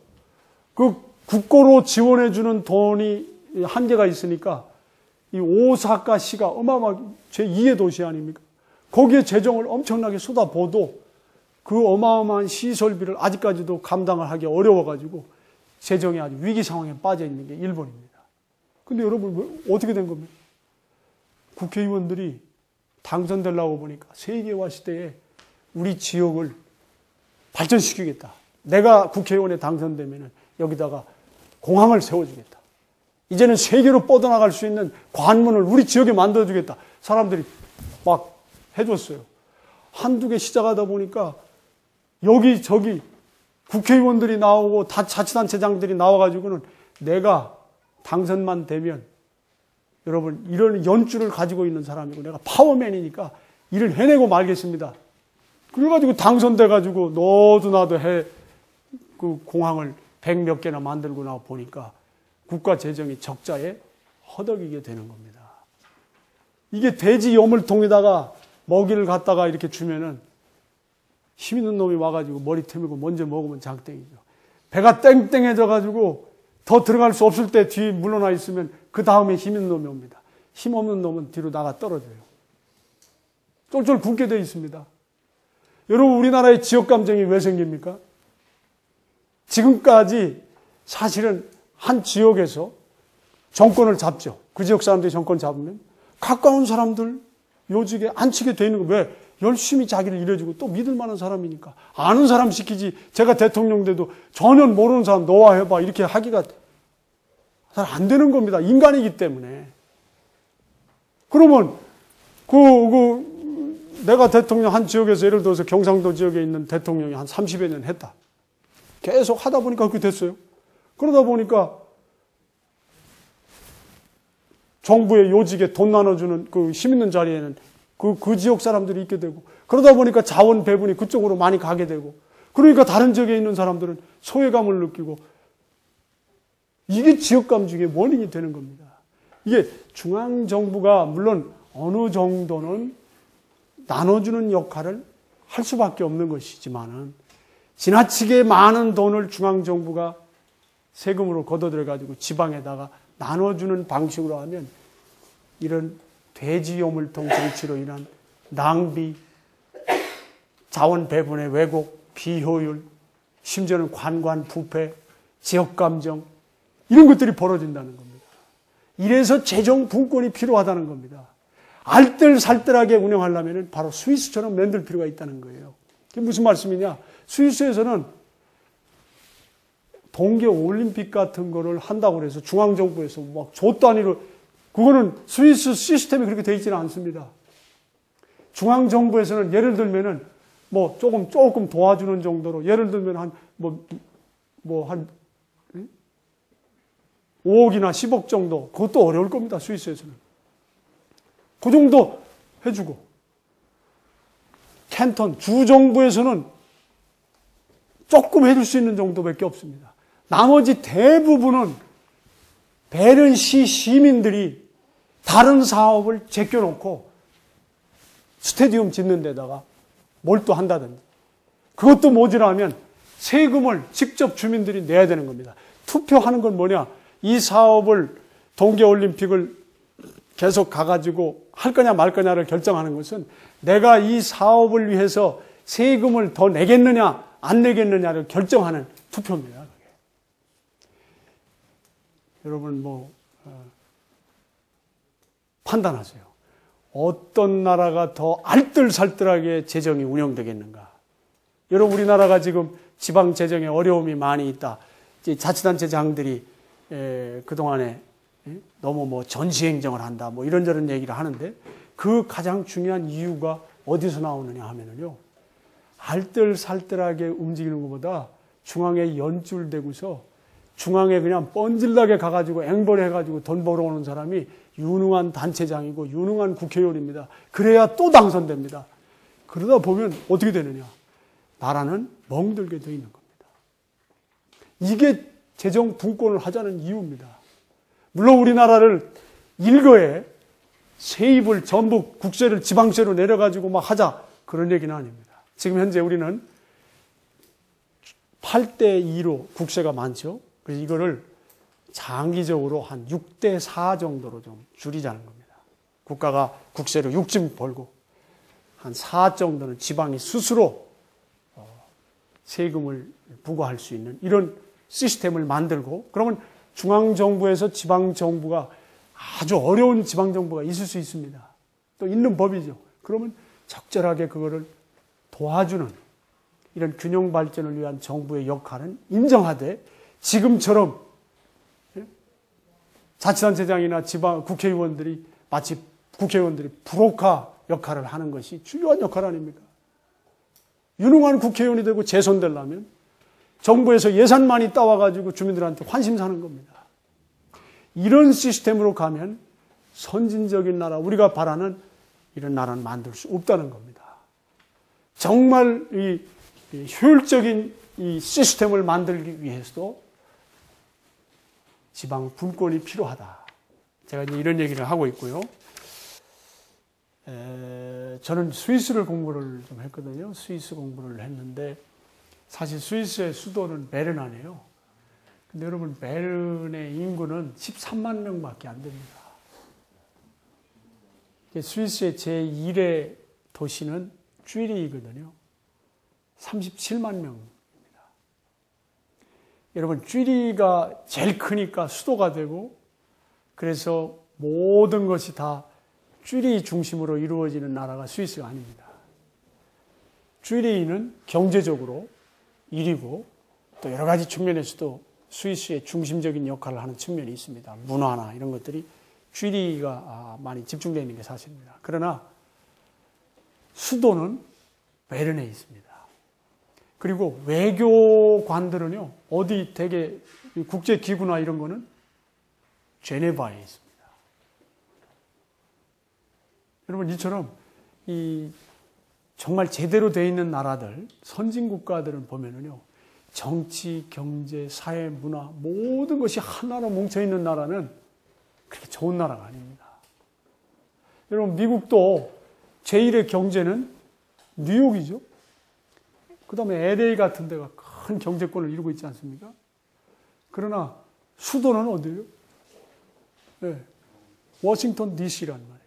그 국고로 지원해주는 돈이 한계가 있으니까 이 오사카시가 어마어마하게 제2의 도시 아닙니까? 거기에 재정을 엄청나게 쏟아부어도 그 어마어마한 시설비를 아직까지도 감당을 하기 어려워가지고 재정이 아주 위기 상황에 빠져 있는 게 일본입니다. 근데 여러분 어떻게 된 겁니까? 국회의원들이 당선되려고 보니까 세계화 시대에 우리 지역을 발전시키겠다. 내가 국회의원에 당선되면 여기다가 공항을 세워주겠다. 이제는 세계로 뻗어나갈 수 있는 관문을 우리 지역에 만들어주겠다. 사람들이 막 해줬어요. 한두 개 시작하다 보니까 여기저기 국회의원들이 나오고 자치단체장들이 나와가지고는 내가 당선만 되면 여러분 이런 연주를 가지고 있는 사람이고 내가 파워맨이니까 일을 해내고 말겠습니다. 그래가지고 당선돼가지고 너도 나도 그 공항을 100몇 개나 만들고 나와 보니까 국가 재정이 적자에 허덕이게 되는 겁니다. 이게 돼지 여물통에다가 먹이를 갖다가 이렇게 주면은 힘 있는 놈이 와가지고 머리 태밀고 먼저 먹으면 장땡이죠. 배가 땡땡해져가지고 더 들어갈 수 없을 때 뒤에 물러나 있으면 그 다음에 힘 있는 놈이 옵니다. 힘 없는 놈은 뒤로 나가 떨어져요. 쫄쫄 굶게 되어 있습니다. 여러분 우리나라의 지역감정이 왜 생깁니까? 지금까지 사실은 한 지역에서 정권을 잡죠. 그 지역 사람들이 정권 잡으면 가까운 사람들 요직에 앉히게 돼 있는 거 왜? 열심히 자기를 일해주고 또 믿을 만한 사람이니까. 아는 사람 시키지. 제가 대통령 돼도 전혀 모르는 사람 너와 해봐 이렇게 하기가 잘 안 되는 겁니다. 인간이기 때문에. 그러면 내가 대통령 한 지역에서 예를 들어서 경상도 지역에 있는 대통령이 한 30여 년 했다. 계속 하다 보니까 그렇게 됐어요. 그러다 보니까 정부의 요직에 돈 나눠주는 그 힘 있는 자리에는 그 지역 사람들이 있게 되고 그러다 보니까 자원 배분이 그쪽으로 많이 가게 되고 그러니까 다른 지역에 있는 사람들은 소외감을 느끼고 이게 지역감정의 원인이 되는 겁니다. 이게 중앙정부가 물론 어느 정도는 나눠주는 역할을 할 수밖에 없는 것이지만은 지나치게 많은 돈을 중앙정부가 세금으로 걷어들여가지고 지방에다가 나눠주는 방식으로 하면 이런 돼지요물통 정치로 인한 낭비, 자원 배분의 왜곡, 비효율, 심지어는 관관 부패, 지역감정 이런 것들이 벌어진다는 겁니다. 이래서 재정 분권이 필요하다는 겁니다. 알뜰살뜰하게 운영하려면 바로 스위스처럼 만들 필요가 있다는 거예요. 그게 무슨 말씀이냐? 스위스에서는 동계올림픽 같은 거를 한다고 해서 중앙정부에서 막 조 단위로 그거는 스위스 시스템이 그렇게 되어 있지는 않습니다. 중앙정부에서는 예를 들면은 뭐 조금 도와주는 정도로 예를 들면 한 5억이나 10억 정도 그것도 어려울 겁니다. 스위스에서는. 그 정도 해주고 캔턴 주정부에서는 조금 해줄 수 있는 정도밖에 없습니다. 나머지 대부분은 베른시 시민들이 다른 사업을 제껴놓고 스테디움 짓는 데다가 몰두한다든지 그것도 모자라면 세금을 직접 주민들이 내야 되는 겁니다. 투표하는 건 뭐냐? 이 사업을 동계올림픽을 계속 가가지고 할 거냐 말 거냐를 결정하는 것은 내가 이 사업을 위해서 세금을 더 내겠느냐 안 내겠느냐를 결정하는 투표입니다. 그게. 여러분 판단하세요. 어떤 나라가 더 알뜰살뜰하게 재정이 운영되겠는가? 여러분 우리나라가 지금 지방 재정에 어려움이 많이 있다. 자치단체장들이 그동안에 너무 전시행정을 한다. 이런저런 얘기를 하는데 그 가장 중요한 이유가 어디서 나오느냐 하면은요. 알뜰살뜰하게 움직이는 것보다 중앙에 연줄되고서 중앙에 그냥 뻔질나게 가가지고 앵벌해가지고 돈 벌어오는 사람이 유능한 단체장이고 유능한 국회의원입니다. 그래야 또 당선됩니다. 그러다 보면 어떻게 되느냐. 나라는 멍들게 되어 있는 겁니다. 이게 재정 분권을 하자는 이유입니다. 물론 우리나라를 일거에 세입을 전부 국세를 지방세로 내려가지고 하자 그런 얘기는 아닙니다. 지금 현재 우리는 8대2로 국세가 많죠. 그래서 이거를 장기적으로 한 6대4 정도로 좀 줄이자는 겁니다. 국가가 국세를 6쯤 벌고 한 4 정도는 지방이 스스로 세금을 부과할 수 있는 이런 시스템을 만들고 그러면 중앙정부에서 지방정부가 아주 어려운 지방정부가 있을 수 있습니다. 또 있는 법이죠. 그러면 적절하게 그거를 도와주는 이런 균형 발전을 위한 정부의 역할은 인정하되 지금처럼 자치단체장이나 지방 국회의원들이 마치 국회의원들이 불혹화 역할을 하는 것이 중요한 역할 아닙니까? 유능한 국회의원이 되고 재선되려면 정부에서 예산 많이 따와가지고 주민들한테 환심 사는 겁니다. 이런 시스템으로 가면 선진적인 나라, 우리가 바라는 이런 나라는 만들 수 없다는 겁니다. 정말 이 효율적인 이 시스템을 만들기 위해서도 지방 분권이 필요하다. 제가 이제 이런 얘기를 하고 있고요. 저는 스위스를 공부를 좀 했거든요. 스위스 공부를 했는데 사실 스위스의 수도는 베른이에요. 근데 여러분 베른의 인구는 13만 명밖에 안 됩니다. 스위스의 제1의 도시는 쥐리히거든요. 37만 명입니다. 여러분 쥐리히가 제일 크니까 수도가 되고 그래서 모든 것이 다 쥐리히 중심으로 이루어지는 나라가 스위스가 아닙니다. 쥐리히는 경제적으로 1위고 또 여러 가지 측면에서도 스위스의 중심적인 역할을 하는 측면이 있습니다. 문화나 이런 것들이 쥐리히가 많이 집중되어 있는 게 사실입니다. 그러나 수도는 베른에 있습니다. 그리고 외교관들은요, 어디 되게 국제기구나 이런 거는 제네바에 있습니다. 여러분, 이처럼 정말 제대로 되어 있는 나라들, 선진국가들은 보면은요, 정치, 경제, 사회, 문화, 모든 것이 하나로 뭉쳐있는 나라는 그렇게 좋은 나라가 아닙니다. 여러분, 미국도 제1의 경제는 뉴욕이죠. 그 다음에 LA 같은 데가 큰 경제권을 이루고 있지 않습니까? 그러나 수도는 어디예요? 네, 워싱턴 DC란 말이에요.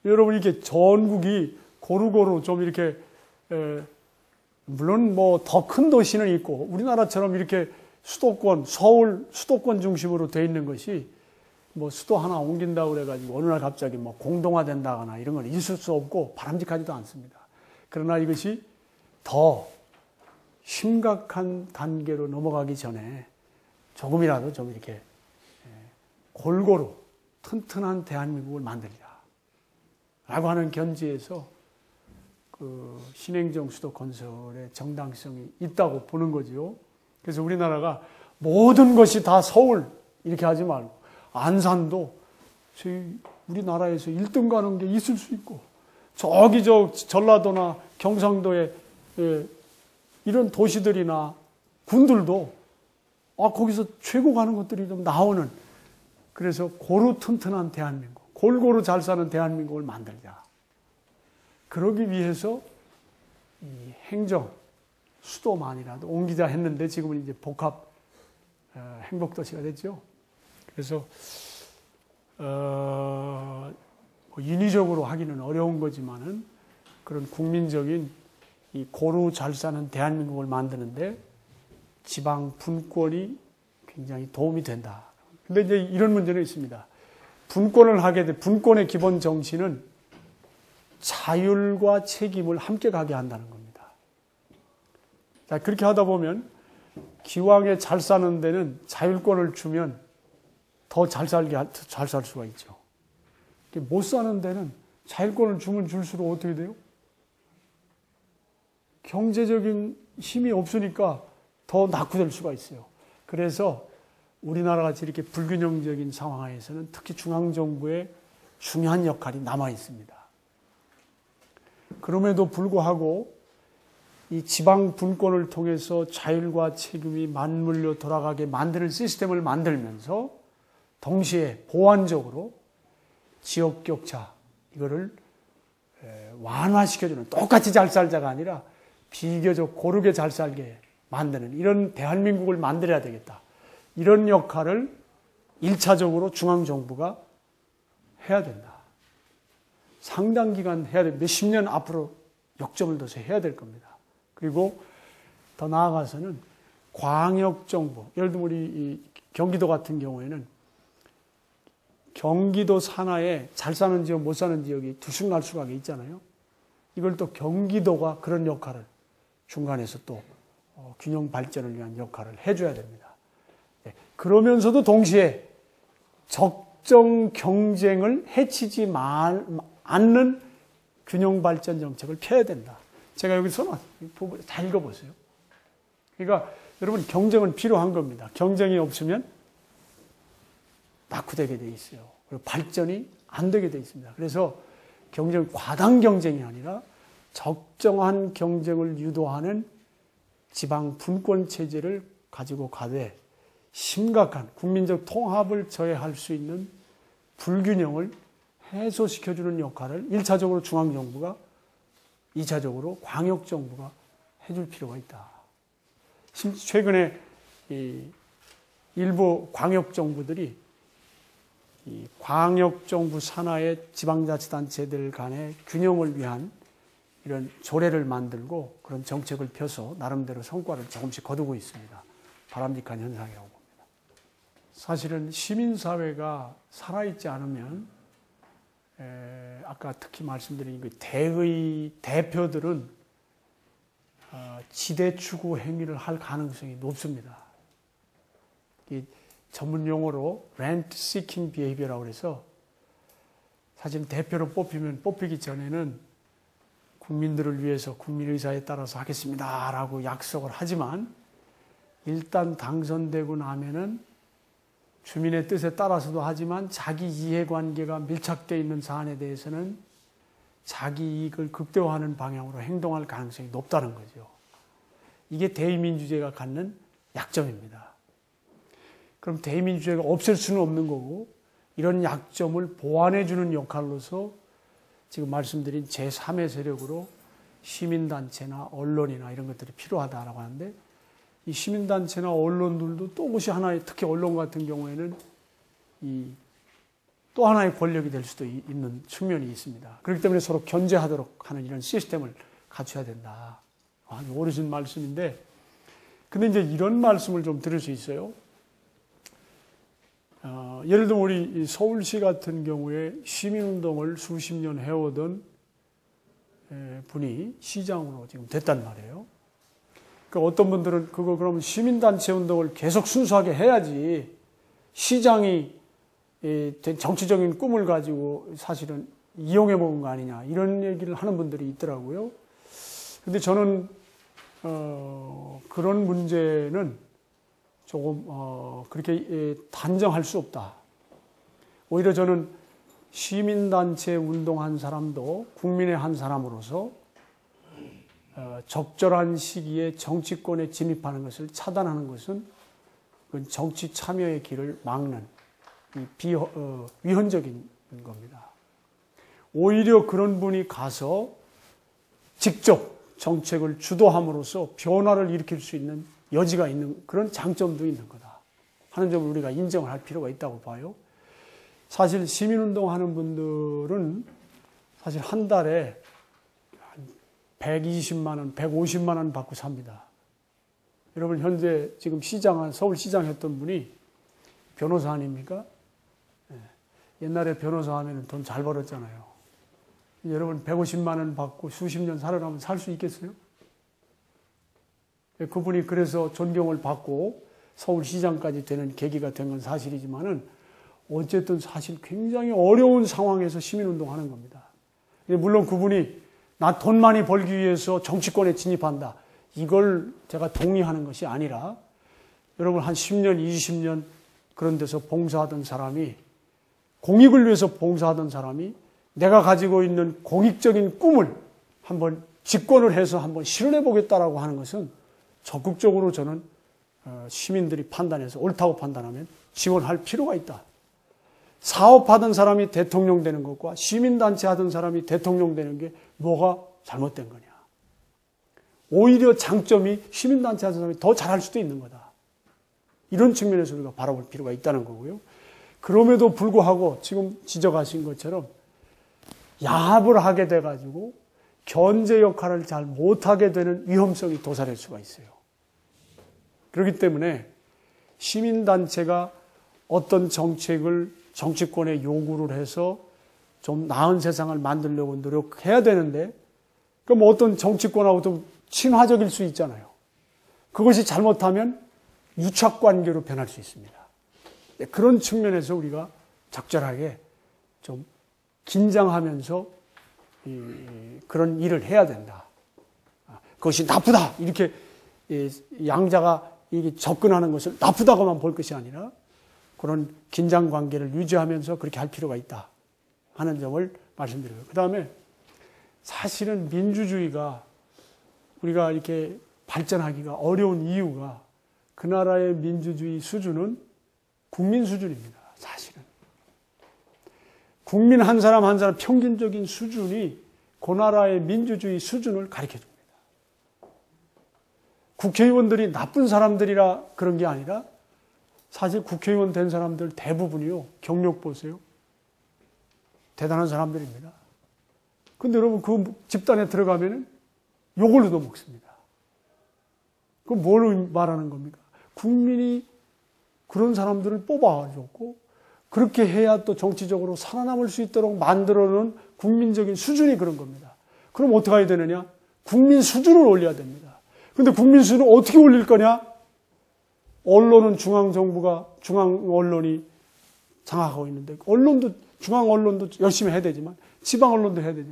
여러분, 이게 전국이 고루고루 좀 이렇게, 물론 더 큰 도시는 있고, 우리나라처럼 이렇게 수도권, 서울 수도권 중심으로 돼 있는 것이 수도 하나 옮긴다고 그래가지고 어느 날 갑자기 공동화된다거나 이런 건 있을 수 없고 바람직하지도 않습니다. 그러나 이것이 더 심각한 단계로 넘어가기 전에 조금이라도 좀 이렇게 골고루 튼튼한 대한민국을 만들자 라고 하는 견지에서 그 신행정 수도 건설의 정당성이 있다고 보는 거죠. 그래서 우리나라가 모든 것이 다 서울 이렇게 하지 말고 안산도 우리나라에서 1등 가는 게 있을 수 있고 저기 전라도나 경상도에 이런 도시들이나 군들도 거기서 최고 가는 것들이 좀 나오는, 그래서 고루 튼튼한 대한민국, 골고루 잘 사는 대한민국을 만들자. 그러기 위해서 이 행정 수도만이라도 옮기자 했는데 지금은 이제 복합 행복도시가 됐죠. 그래서 인위적으로 하기는 어려운 거지만은 그런 국민적인 이 고루 잘 사는 대한민국을 만드는데 지방 분권이 굉장히 도움이 된다. 근데 이제 이런 문제는 있습니다. 분권을 하게 돼, 분권의 기본 정신은 자율과 책임을 함께 가게 한다는 겁니다. 자, 그렇게 하다 보면 기왕에 잘 사는 데는 자율권을 주면 더 잘 살 수가 있죠. 못 사는 데는 자율권을 주면 줄수록 어떻게 돼요? 경제적인 힘이 없으니까 더 낙후될 수가 있어요. 그래서 우리나라 같이 이렇게 불균형적인 상황에서는 특히 중앙정부의 중요한 역할이 남아 있습니다. 그럼에도 불구하고 이 지방 분권을 통해서 자율과 책임이 맞물려 돌아가게 만드는 시스템을 만들면서 동시에 보완적으로 지역 격차 이거를 완화시켜주는, 똑같이 잘 살자가 아니라 비교적 고르게 잘 살게 만드는 이런 대한민국을 만들어야 되겠다. 이런 역할을 1차적으로 중앙정부가 해야 된다. 상당 기간 해야 됩니다. 몇십 년 앞으로 역점을 둬서 해야 될 겁니다. 그리고 더 나아가서는 광역정부, 예를 들면 우리 이 경기도 같은 경우에는 경기도 산하에 잘 사는 지역, 못 사는 지역이 들쑥날쑥하게 있잖아요. 이걸 또 경기도가 그런 역할을 중간에서 또 균형 발전을 위한 역할을 해줘야 됩니다. 그러면서도 동시에 적정 경쟁을 해치지 않는 균형 발전 정책을 펴야 된다. 제가 여기서 잘 읽어보세요. 그러니까 여러분 경쟁은 필요한 겁니다. 경쟁이 없으면 낙후되게 돼 있어요. 그리고 발전이 안 되게 돼 있습니다. 그래서 경쟁, 과당 경쟁이 아니라 적정한 경쟁을 유도하는 지방 분권 체제를 가지고 가되 심각한 국민적 통합을 저해할 수 있는 불균형을 해소시켜주는 역할을 1차적으로 중앙정부가, 2차적으로 광역정부가 해줄 필요가 있다. 최근에 일부 광역정부들이 이 광역정부 산하의 지방자치단체들 간의 균형을 위한 이런 조례를 만들고 그런 정책을 펴서 나름대로 성과를 조금씩 거두고 있습니다. 바람직한 현상이라고 봅니다. 사실은 시민사회가 살아있지 않으면 아까 특히 말씀드린 그 대의 대표들은 지대 추구 행위를 할 가능성이 높습니다. 이 전문 용어로 rent seeking behavior라고 해서 사실 대표로 뽑히기 전에는 국민들을 위해서 국민의사에 따라서 하겠습니다라고 약속을 하지만 일단 당선되고 나면은 주민의 뜻에 따라서도 하지만 자기 이해관계가 밀착되어 있는 사안에 대해서는 자기 이익을 극대화하는 방향으로 행동할 가능성이 높다는 거죠. 이게 대의민주주의가 갖는 약점입니다. 그럼 대의민주주의가 없을 수는 없는 거고 이런 약점을 보완해주는 역할로서 지금 말씀드린 제3의 세력으로 시민단체나 언론이나 이런 것들이 필요하다라고 하는데 이 시민단체나 언론들도 또 그것이 하나의, 특히 언론 같은 경우에는 또 하나의 권력이 될 수도 있는 측면이 있습니다. 그렇기 때문에 서로 견제하도록 하는 이런 시스템을 갖춰야 된다. 아주 오래전 말씀인데, 근데 이제 이런 말씀을 좀 들을 수 있어요. 예를 들면 우리 서울시 같은 경우에 시민운동을 수십 년 해오던 분이 시장으로 지금 됐단 말이에요. 그러니까 어떤 분들은 그거 그러면 시민단체 운동을 계속 순수하게 해야지 시장이 정치적인 꿈을 가지고 사실은 이용해 먹은 거 아니냐 이런 얘기를 하는 분들이 있더라고요. 근데 저는 그런 문제는 조금 그렇게 단정할 수 없다. 오히려 저는 시민단체 운동한 사람도 국민의 한 사람으로서 적절한 시기에 정치권에 진입하는 것을 차단하는 것은 그건 정치 참여의 길을 막는 위헌적인 겁니다. 오히려 그런 분이 가서 직접 정책을 주도함으로써 변화를 일으킬 수 있는 여지가 있는 그런 장점도 있는 거다 하는 점을 우리가 인정을 할 필요가 있다고 봐요. 사실 시민운동 하는 분들은 사실 한 달에 한 120만 원, 150만 원 받고 삽니다. 여러분 현재 지금 서울시장 했던 분이 변호사 아닙니까? 옛날에 변호사 하면 돈 잘 벌었잖아요. 여러분 150만 원 받고 수십 년 살아가면 살 수 있겠어요? 그분이 그래서 존경을 받고 서울시장까지 되는 계기가 된 건 사실이지만은 어쨌든 사실 굉장히 어려운 상황에서 시민운동하는 겁니다. 물론 그분이 나 돈 많이 벌기 위해서 정치권에 진입한다. 이걸 제가 동의하는 것이 아니라 여러분 한 10년, 20년 그런 데서 봉사하던 사람이 공익을 위해서 봉사하던 사람이 내가 가지고 있는 공익적인 꿈을 한번 집권을 해서 한번 실현해 보겠다라고 하는 것은 적극적으로 저는 시민들이 판단해서 옳다고 판단하면 지원할 필요가 있다. 사업하던 사람이 대통령 되는 것과 시민단체 하던 사람이 대통령 되는 게 뭐가 잘못된 거냐. 오히려 장점이 시민단체 하던 사람이 더 잘할 수도 있는 거다. 이런 측면에서 우리가 바라볼 필요가 있다는 거고요. 그럼에도 불구하고 지금 지적하신 것처럼 야합을 하게 돼가지고 견제 역할을 잘 못하게 되는 위험성이 도사릴 수가 있어요. 그렇기 때문에 시민단체가 어떤 정책을 정치권에 요구를 해서 좀 나은 세상을 만들려고 노력해야 되는데, 그럼 어떤 정치권하고 좀 친화적일 수 있잖아요. 그것이 잘못하면 유착관계로 변할 수 있습니다. 그런 측면에서 우리가 적절하게 좀 긴장하면서 그런 일을 해야 된다. 그것이 나쁘다. 이렇게 양자가 접근하는 것을 나쁘다고만 볼 것이 아니라 그런 긴장 관계를 유지하면서 그렇게 할 필요가 있다 하는 점을 말씀드려요. 그 다음에 사실은 민주주의가 우리가 이렇게 발전하기가 어려운 이유가 그 나라의 민주주의 수준은 국민 수준입니다. 사실은. 국민 한 사람 한 사람 평균적인 수준이 그 나라의 민주주의 수준을 가르쳐줍니다. 국회의원들이 나쁜 사람들이라 그런 게 아니라 사실 국회의원 된 사람들 대부분이요. 경력 보세요. 대단한 사람들입니다. 근데 여러분 그 집단에 들어가면은 욕을 얻어먹습니다. 그럼 뭘 말하는 겁니까? 국민이 그런 사람들을 뽑아줬고 그렇게 해야 또 정치적으로 살아남을 수 있도록 만들어놓은 국민적인 수준이 그런 겁니다. 그럼 어떻게 해야 되느냐? 국민 수준을 올려야 됩니다. 근데 국민 수준을 어떻게 올릴 거냐? 언론은 중앙정부가, 중앙 언론이 장악하고 있는데, 언론도, 중앙 언론도 열심히 해야 되지만, 지방 언론도 해야 되죠.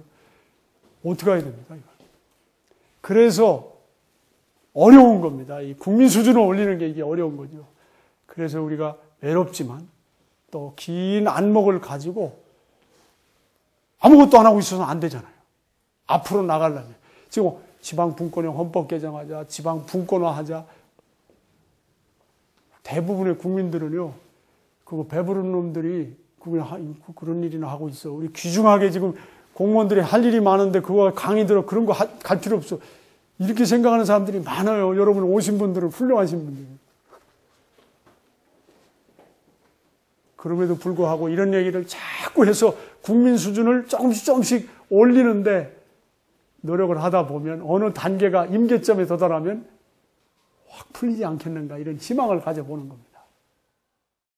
어떻게 해야 됩니까? 이거. 그래서 어려운 겁니다. 이 국민 수준을 올리는 게 이게 어려운 거죠. 그래서 우리가 외롭지만, 또 긴 안목을 가지고 아무것도 안 하고 있어서는 안 되잖아요. 앞으로 나가려면. 지금 지방 분권형 헌법 개정하자, 지방 분권화하자. 대부분의 국민들은요, 그거 배부른 놈들이 그런 일이나 하고 있어. 우리 귀중하게 지금 공무원들이 할 일이 많은데 그거 강의 들어 그런 거 갈 필요 없어. 이렇게 생각하는 사람들이 많아요. 여러분 오신 분들은 훌륭하신 분들. 그럼에도 불구하고 이런 얘기를 자꾸 해서 국민 수준을 조금씩 올리는데 노력을 하다 보면 어느 단계가 임계점에 도달하면 확 풀리지 않겠는가 이런 희망을 가져보는 겁니다.